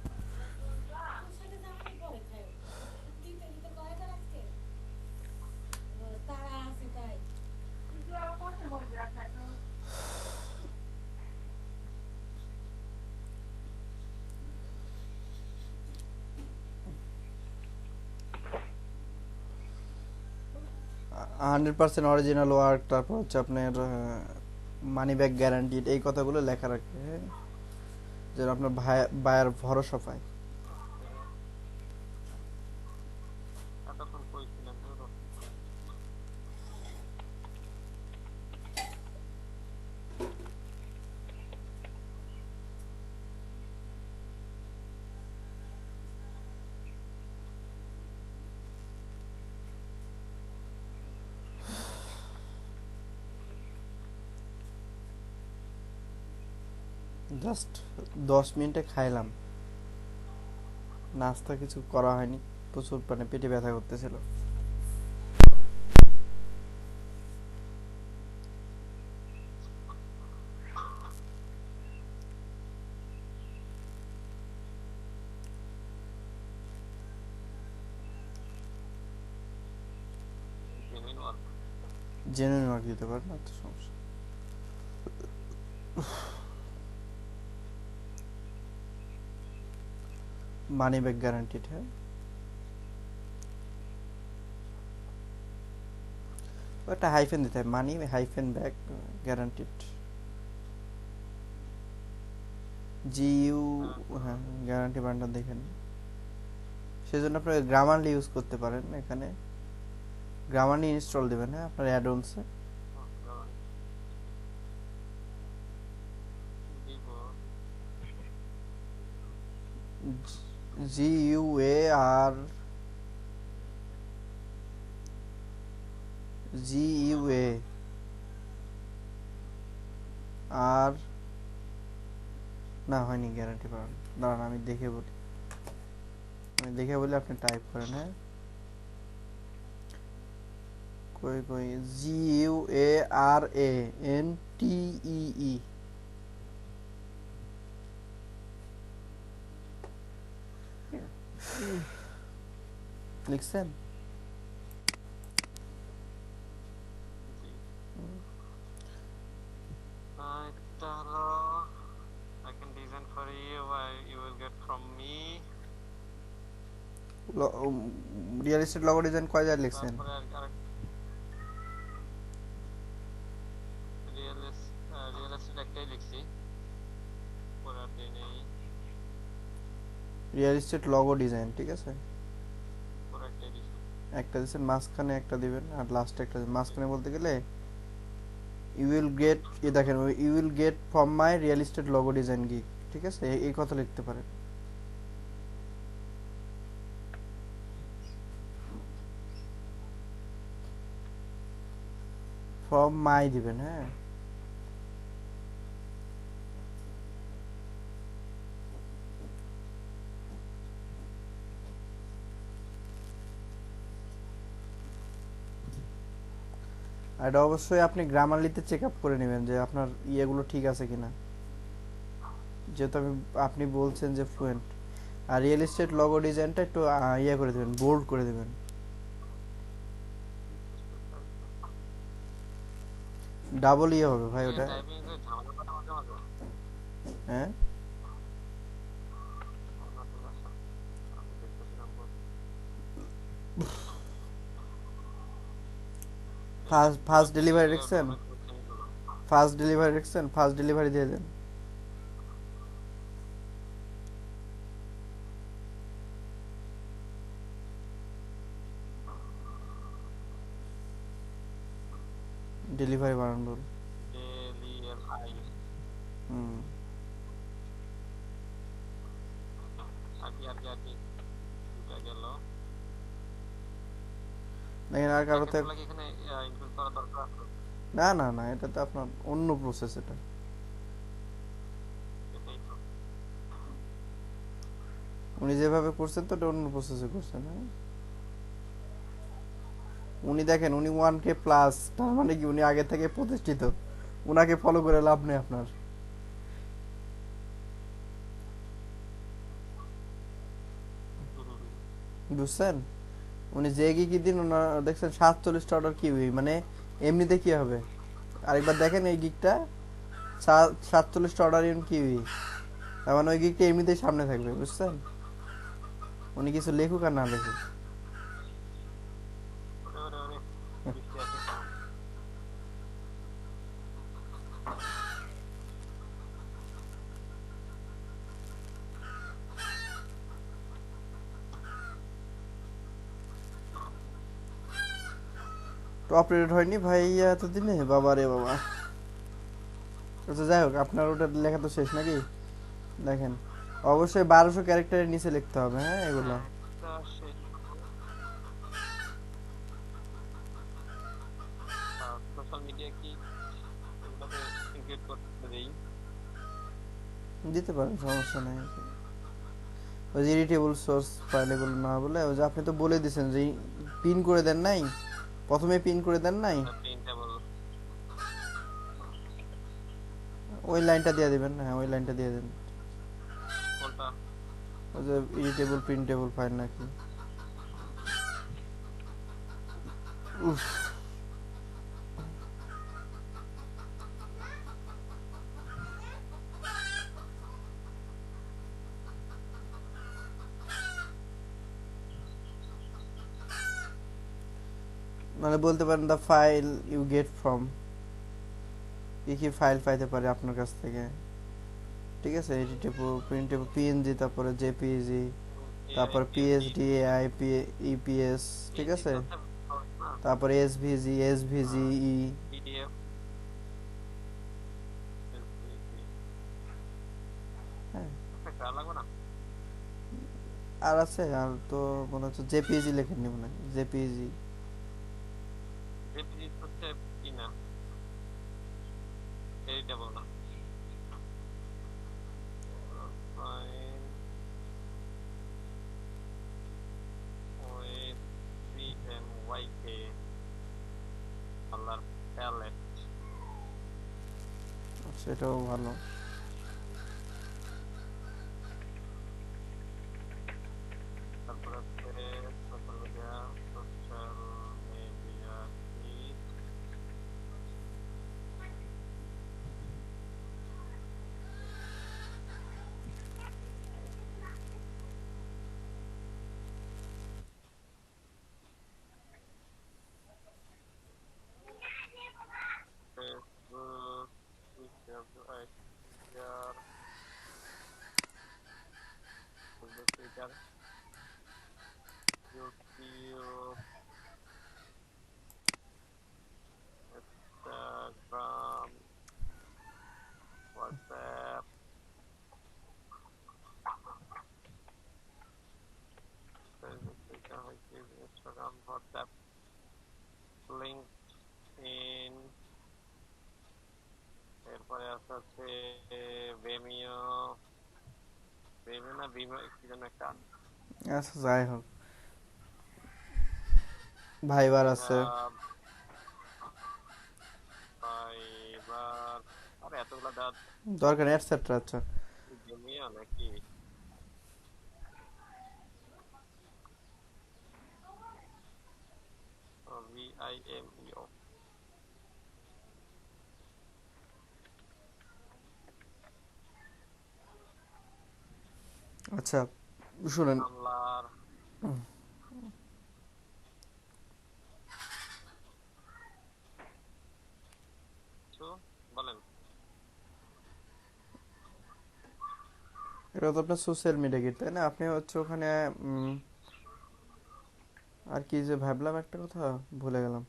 হান্ড্রেড পার্সেন্ট অরিজিনাল ওয়ার্ক, তারপর হচ্ছে আপনার মানি ব্যাক গ্যারান্টিড, এই কথাগুলো লেখা রাখে, হ্যাঁ, যেন আপনার বায়ার ভরসা পায়। এতক্ষণ কইছিলেন ধরো। জাস্ট 10 মিনিটে খাইলাম, নাস্তা কিছু করা হয়নি, প্রচুর মানে পেটে ব্যথা করতেছিল। Genuine work. জেনুইন ওয়ার্ক দিতে পারেন না তো সমস্যা। মানি ব্যাক গ্যারান্টিড, হ্যাঁ, একটা হাইফেন দিতে হয়, মানি হাইফেন ব্যাক গ্যারান্টিড, জিইউ, হ্যাঁ, গ্যারান্টি বান্ডাল দেখেন। সেজন্য আপনি গ্রামারলি ইউজ করতে পারেন, এখানে গ্রামারলি ইনস্টল দিবেন, হ্যাঁ, আপনার অ্যাডঅনসে। দিব GUAR আর না হয়নি গ্যারান্টি পাবেন, দাঁড়ান আমি দেখে বলি, আপনি টাইপ করেন, হ্যাঁ, কই কই GUARANTEE, লিখছেন? এটা হলো I can design for you, you will get from me. Real estate logo design কয় জায়গায় লিখছেন? তারপরে আরেক রিয়েল এস্টেট একটাই লিখছি, পরে আর দিই নেই। রিয়েল এস্টেট লগো ডিজাইন, ঠিক আছে, পরে একটাই দিছি। একটা দিচ্ছেন, মাঝখানে একটা দিবেন, আর লাস্টে একটা দিবেন। মাঝখানে বলতে গেলে ইউ উইল গেট, দেখেন, you will get from my real estate logo design gig, ঠিক আছে, এই কথা লিখতে পারেন। ফ্রম মাই দিবেন, হ্যাঁ, আর এটা অবশ্যই আপনি গ্রামারলিতে চেক আপ করে নেবেন যে আপনার ইয়েগুলো ঠিক আছে কিনা, যেহেতু আপনি বলছেন যে ফ্লুয়েন্ট। আর রিয়েল এস্টেট লগো ডিজাইনটা একটু ইয়ে করে দেবেন, বোল্ড করে দেবেন, ডাবল ইয়ে হবে ভাই ওটা, টাইপিং এ ঝামেলা করে মাঝে মাঝে। হ্যাঁ। আমি দেখতেছিলাম ফার্স্ট ডেলিভারি দেখছেন? ফার্স্ট ডেলিভারি দিয়ে দেন। ডেলিভারি বানান বল। DLI হুম, আরবি দুটা গেল। দেখেন আর কারোতে, প্যাকেটগুলো কি এখানে ইনক্লুড করা দরকার আছে? না না না, এটা তো আপনার অন্য প্রসেস, এটা এটাই তো। উনি যেভাবে করছেন তো এটা অন্য প্রসেসে করছেন, হ্যাঁ। উনি দেখেন, উনি 1K প্লাস, তার মানে কি উনি আগে থেকে প্রতিষ্ঠিত, উনাকে ফলো করে লাভ নেই আপনার। বুঝছেন? উনি যে কি দিন ওনার দেখছেন 47টা অর্ডার কিউই, মানে এমনিতে কি হবে? আরেকবার দেখেন এই গিকটা, 47টা অর্ডার ইন কিউই, তার মানে ওই গিকটা এমনিতেই সামনে থাকবে, বুঝছেন? উনি কিছু লেখুক আর না লেখুক। ওরে ওরে ওরে, বৃষ্টি আছে। টপ রেট হয়নি ভাই এতদিনে, বাবা রে বাবা। আচ্ছা যাই হোক, আপনার ওটা লেখা তো শেষ নাকি? দেখেন, অবশ্যই 1200 ক্যারেক্টারের নিচে লিখতে হবে, হ্যাঁ এগুলো। হ্যাঁ, একটা শেষ সোশ্যাল মিডিয়া কি এগুলোকে ইনক্লুড করতে দেই? দিতে পারেন, সমস্যা নেই। ওই যে ইরিটেবল সোর্স ফাইল এগুলো না বলে, ওই যে আপনি তো বলে দিয়েছেন যে পিন করে দেন নাই, প্রথমে পিন করে দেন নাই, প্রিন্টেবল ওই লাইনটা দিয়ে দিবেন, হ্যাঁ ওই লাইনটা দিয়ে দেন। কোনটা? ওই যে ইরিটেবল প্রিন্টেবল ফাইল নাকি। উফ, মানে বলতে পারেন the file you get from, কি কি ফাইল পাইতে পারে আপনার কাছ থেকে, ঠিক আছে? এডিটেবল প্রিন্টেবল পিএনজি, তারপরে জেপিইজি, তারপর পিএসডি এআই ইপিএস, ঠিক আছে? তারপরে এসভিজি এসভিজি ই, পিডিএফ হ্যাঁ লাগবে না। আর আছে, আর তো মনে হচ্ছে জেপিইজি লেখেননি মনে হয়, জেপিইজি। জেপিজি হচ্ছে কি না, এডিটেবল না। Fine web CMYK colour palette. সেটাও ভালো। তারপর হচ্ছে সোশ্যাল মিডিয়া, সোশ্যাল মিডিয়া কি Facebook, Twitter, Twitter, YouTube, Instagram, WhatsApp, Facebook, Twitter, Instagram, WhatsApp, LinkedIn, এরপরে আছে হচ্ছে ভেমিও, ভেমিও না ভিমো কি যেন একটা, আচ্ছা যাই হোক, ভাইবার আছে। গিটহাব, ফাইবার, আর এতগুলা দাঁত দরকার এটসেট্রা। আচ্ছা ভেমিও নাকি ভিআইএমইও। আচ্ছা শুনেন, আমলার কিছু বলেন। এটা তো আপনার সোশ্যাল মিডিয়া গিট, তাই না? আপনি হচ্ছে ওখানে আর কি যে ভাবলাম একটা কথা, ভুলে গেলাম।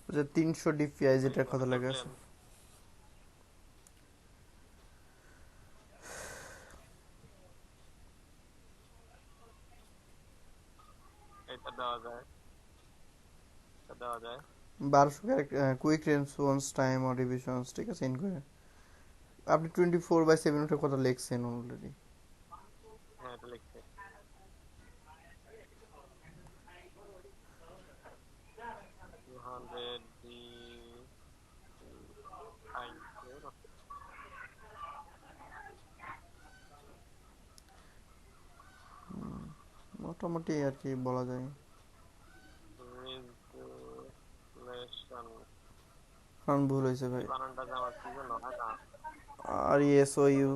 ওই যে 300 ডিপিআই যেটার কথা লেগে আছে। দেওয়া যায়, দেওয়া যায়। 1200 character quick response time or revisions, ঠিক আছে ইনকোয়ারি। আপনি 24/7 ওটার কথা লিখছেন অলরেডি। হ্যাঁ এটা লিখছে। 200 ডি আই মোটামুটি আর কি বলা যায়। রেজুলেশন কারণ ভুল হয়েছে ভাই। বানানটা যে আমার কি জন্য হয় না। আর এসওইউ,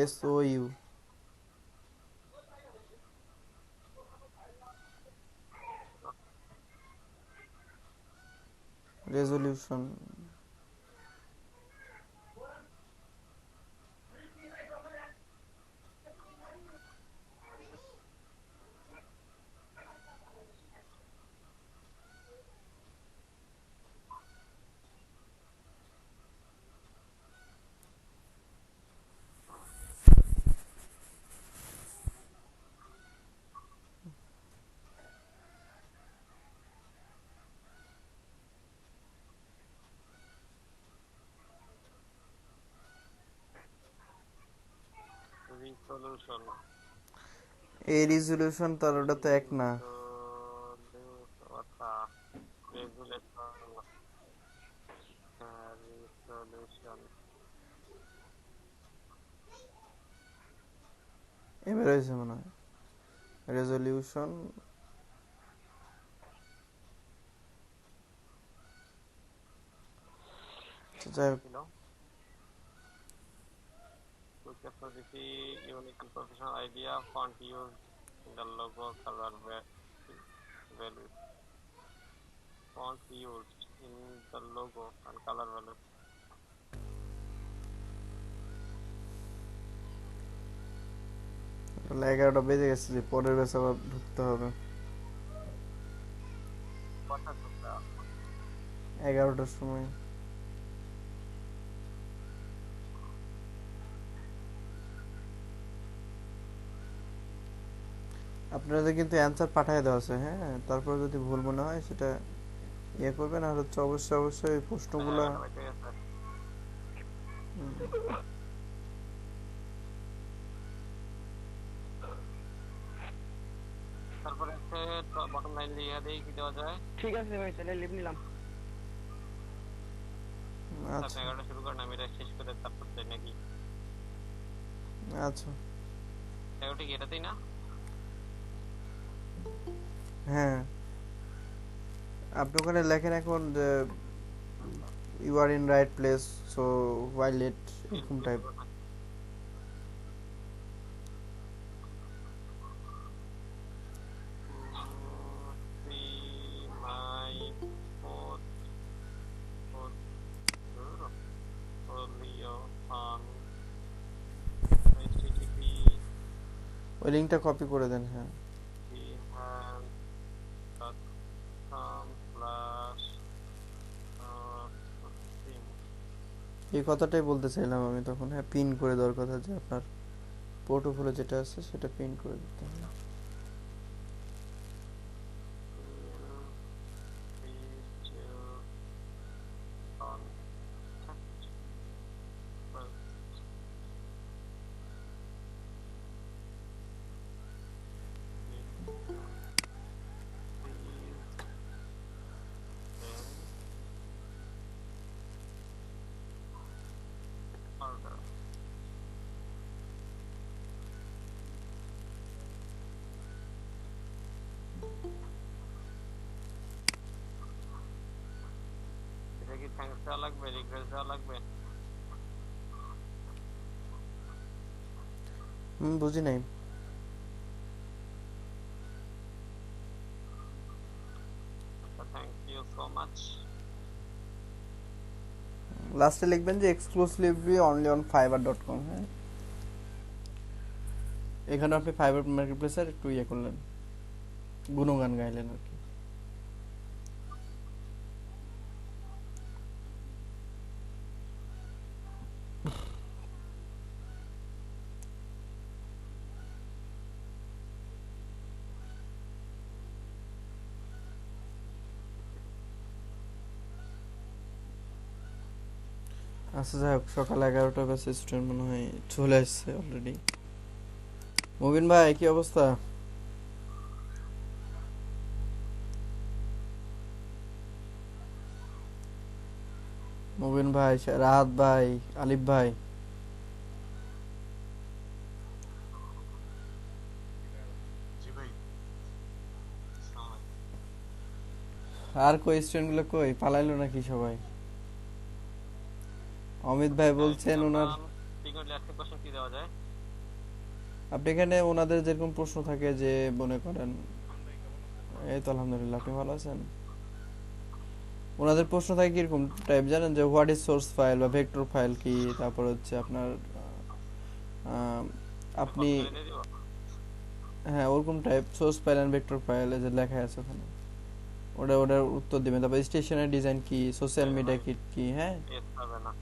এসওইউ রেজলিউশন। রিসলিউশন, এই রিজলিউশন তার ওটা তো এক না। আচ্ছা রেজুলেশন, রিসলিউশন এবার হয়েছে মনে হয় রেজলিউশন। যাই হোক, ছিল। To capture the unique and professional idea, font used in the logo, color value. Font used in the logo and color value. তাহলে 11টা বেজে গেছে, যে পরের ব্যাচে আবার ঢুকতে হবে কথা তোমরা 11টার সময়। আপনাদের কিন্তু অ্যান্সার পাঠিয়ে দেওয়া আছে, হ্যাঁ, তারপর যদি ভুল মনে হয় সেটা ইয়ে করবেন। আর হচ্ছে অবশ্যই অবশ্যই ওই প্রশ্নগুলা ঠিক আছে। তারপরে হচ্ছে বটম লাইন লিখে দেই কি দেওয়া যায়। ঠিক আছে ভাই, তাহলে লিভ নিলাম। আপনি আচ্ছা 11টা শুরু করেন, আমি এটা শেষ করে তারপর যাই নাকি? আচ্ছা 11টা কি এটাতেই না? হ্যাঁ, আপনি ওখানে লেখেন এখন যে you are in right place, so why late, এরকম টাইপ। See my portfolio on http ওই লিঙ্কটা কপি করে দেন, হ্যাঁ। behance.com/theme এই কথাটাই বলতে চাইলাম আমি তখন, হ্যাঁ, পিন করে দেওয়ার কথা, যে আপনার পোর্টফোলিও যেটা আছে সেটা পিন করে দিতে হবে। order. এটা কি থ্যাঙ্কস দেওয়া লাগবে, রিকোয়েস্ট দেওয়া লাগবে? বুঝি নাই। Thank you so much. লাস্টে লিখবেন যে এক্সক্লুসিভলি অনলি অন fiverr.com, হ্যাঁ। এখানে আপনি ফাইবার মার্কেট প্লেসের একটু ইয়ে করলেন, গুণগান গাইলেন আর কি। আচ্ছা যাই হোক, সকাল 11টা বাজে, স্টুডেন্ট মনে হয় চলে আসছে অলরেডি। মুবিন ভাই কি অবস্থা? মুবিন ভাই, রাহাত ভাই, আলিফ ভাই, জি ভাই, আসসালামু আলাইকুম। আর কই স্টুডেন্ট গুলো কই, পালাইলো নাকি সবাই? অমিত ভাই বলছেন ওনার, ফ্রিকোয়েন্টলি আজকে কোশ্চেন কি দেওয়া যায়? আপনি এখানে ওনাদের যেরকম প্রশ্ন থাকে যে মনে করেন, এই তো আলহামদুলিল্লাহ, আপনি ভালো আছেন? ওনাদের প্রশ্ন থাকে কিরকম টাইপ জানেন, যে হোয়াট ইজ সোর্স ফাইল বা ভেক্টর ফাইল কি, তারপর হচ্ছে আপনার আহ, আপনি, জেনে দিব। হ্যাঁ ওরকম type, source file and vector file যে লেখা আছে ওখানে, ওটার উত্তর দিবেন। তারপর স্টেশনারি ডিজাইন কি, সোশ্যাল মিডিয়া কিট কি, হ্যাঁ এস হবে না।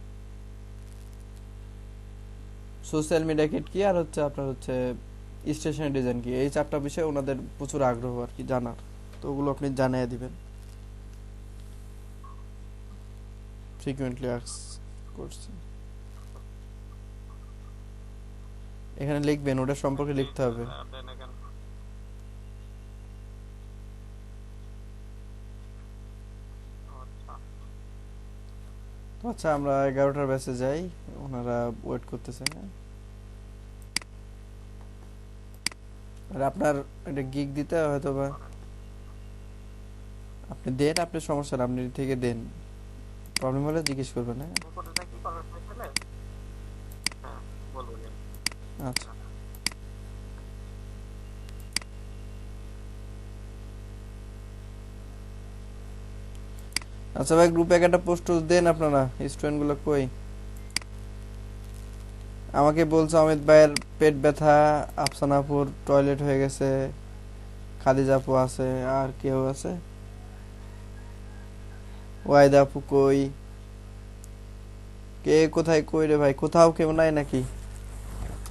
সোশ্যাল মিডিয়া কিট কি, আর হচ্ছে আপনার হচ্ছে স্টেশনারি ডিজাইন কি, এই চারটা বিষয়ে ওনাদের প্রচুর আগ্রহ আর কি জানার, তো ওগুলো আপনি জানিয়ে দিবেন। ফ্রিকুয়েন্টলি আস্ক করছি, এখানে লিখবেন, ওটা সম্পর্কে লিখতে হবে। দেন again। আচ্ছা, তো আচ্ছা, আমরা 11টার ব্যাচে যাই, ওনারা ওয়েট করতেছে, হ্যাঁ। আর আপনার একটা গিগ দিতে হয়তো বা আপনি দেন, আপনি সমস্যা না, আপনি থেকে দেন, প্রবলেম হলে জিজ্ঞেস করবেন, হ্যাঁ। কোথায় কি করার হয়েছিল? হ্যাঁ, বলুন। আচ্ছা আচ্ছা ভাই, গ্রুপে একটা পোস্ট দেন আপনারা, স্টুডেন্ট গুলো কই? আমাকে বলছে অমিত ভাইয়ের পেট ব্যথা, আফসানাপুর টয়লেট হয়ে গেছে, খাদিজা আপু আছে, আর কেউ আছে? ওয়াইদা আপু কই? কে কোথায় কই রে ভাই, কোথাও কেউ নাই নাকি?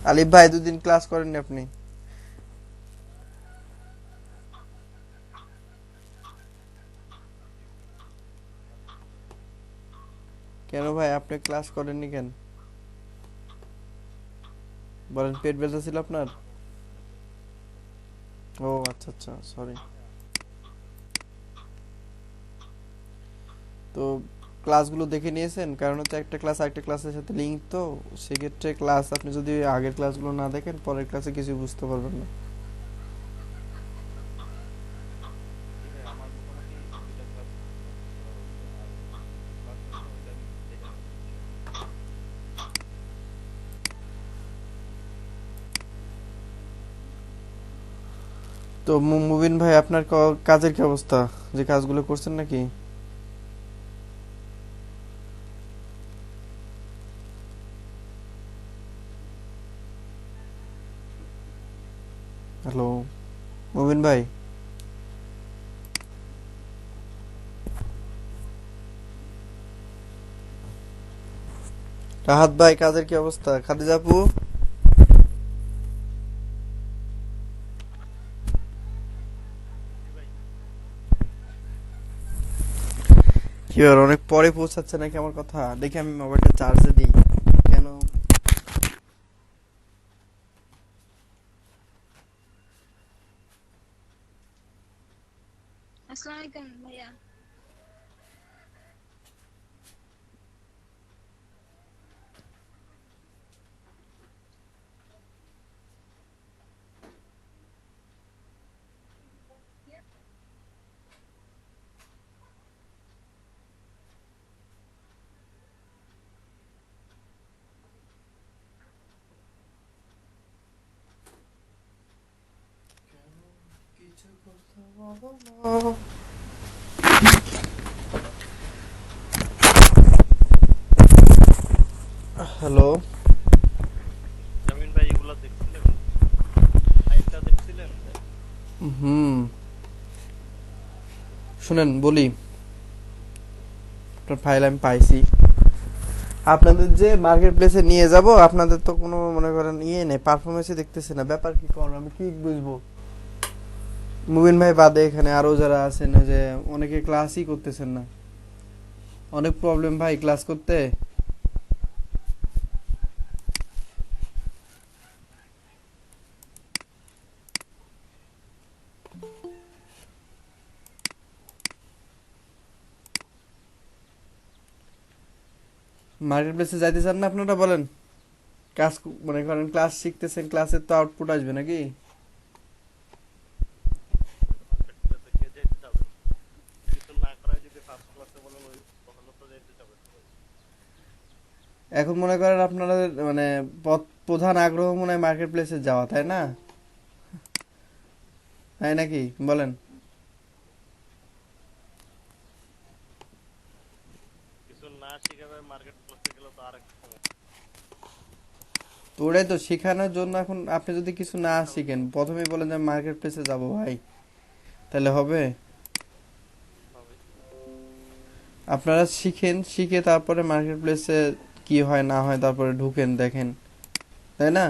আলিফ ভাই, দুদিন ক্লাস করেননি আপনি? কেন ভাই, আপনি ক্লাস করেননি কেন বলেন? পেট ব্যথা ছিল আপনার? ও আচ্ছা আচ্ছা, সরি। তো ক্লাসগুলো দেখে নিয়েছেন? কারণ হচ্ছে একটা ক্লাস আরেকটা ক্লাসের সাথে লিঙ্ক, তো সেক্ষেত্রে ক্লাস আপনি যদি আগের ক্লাসগুলো না দেখেন, পরের ক্লাসে কিছু বুঝতে পারবেন না। তো মুবিন ভাই, আপনার কাজের কি অবস্থা, যে কাজগুলো করছেন নাকি? হ্যালো মুবিন ভাই, রাহাত ভাই, কাজের কি অবস্থা? খাদিজা আপু, কি ব্যাপার, অনেক পরে পৌঁছাচ্ছে নাকি আমার কথা? দেখি আমি মোবাইলটা চার্জে দিই। কেন? अस्सलाम वालेकुम भैया। হ্যালো, জামিন ভাই, এগুলা দেখছিলেন? ফাইলটা দেখছিলেন? হুম, শুনেন বলি, আপনার ফাইল আমি পাইছি। আপনাদের যে মার্কেট প্লেসে নিয়ে যাব, আপনাদের তো কোনো মনে করেন ইয়ে নেই, পারফরমেন্সই দেখতেছে না, ব্যাপার কি করবো, আমি কি বুঝবো? মুবিন ভাই বাদে এখানে আরো যারা আছেন, যে অনেকে ক্লাসই করতেছেন না, অনেক প্রবলেম ভাই ক্লাস করতে। মার্কেট প্লেসে যাইতে চান না আপনারা বলেন? কাজ মনে করেন ক্লাস শিখতেছেন, ক্লাসের তো আউটপুট আসবে নাকি? মার্কেট প্লেসে কে যেতে যাবে? কিছু না করায় যদি ফার্স্ট ক্লাসে বলেন ওই তখনও তো যেতে যাবে সবাই। এখন মনে করেন আপনারা মানে প্রধান আগ্রহ মনে হয় মার্কেট প্লেসে যাওয়া, তাই না? তাই নাকি বলেন? কিছু না শিখাবে মার্কেট প্লেসে গেলে তো আরেক সমস্যা। তো ওটাই তো শেখানোর জন্য। এখন আপনি যদি কিছু না শিখেন, প্রথমেই বলেন যে মার্কেট প্লেসে যাব ভাই, তাহলে হবে? হবে। আপনারা শিখেন, শিখে তারপরে মার্কেট প্লেসে কি হয় না হয় তারপরে ঢুকেন, দেখেন, তাই না?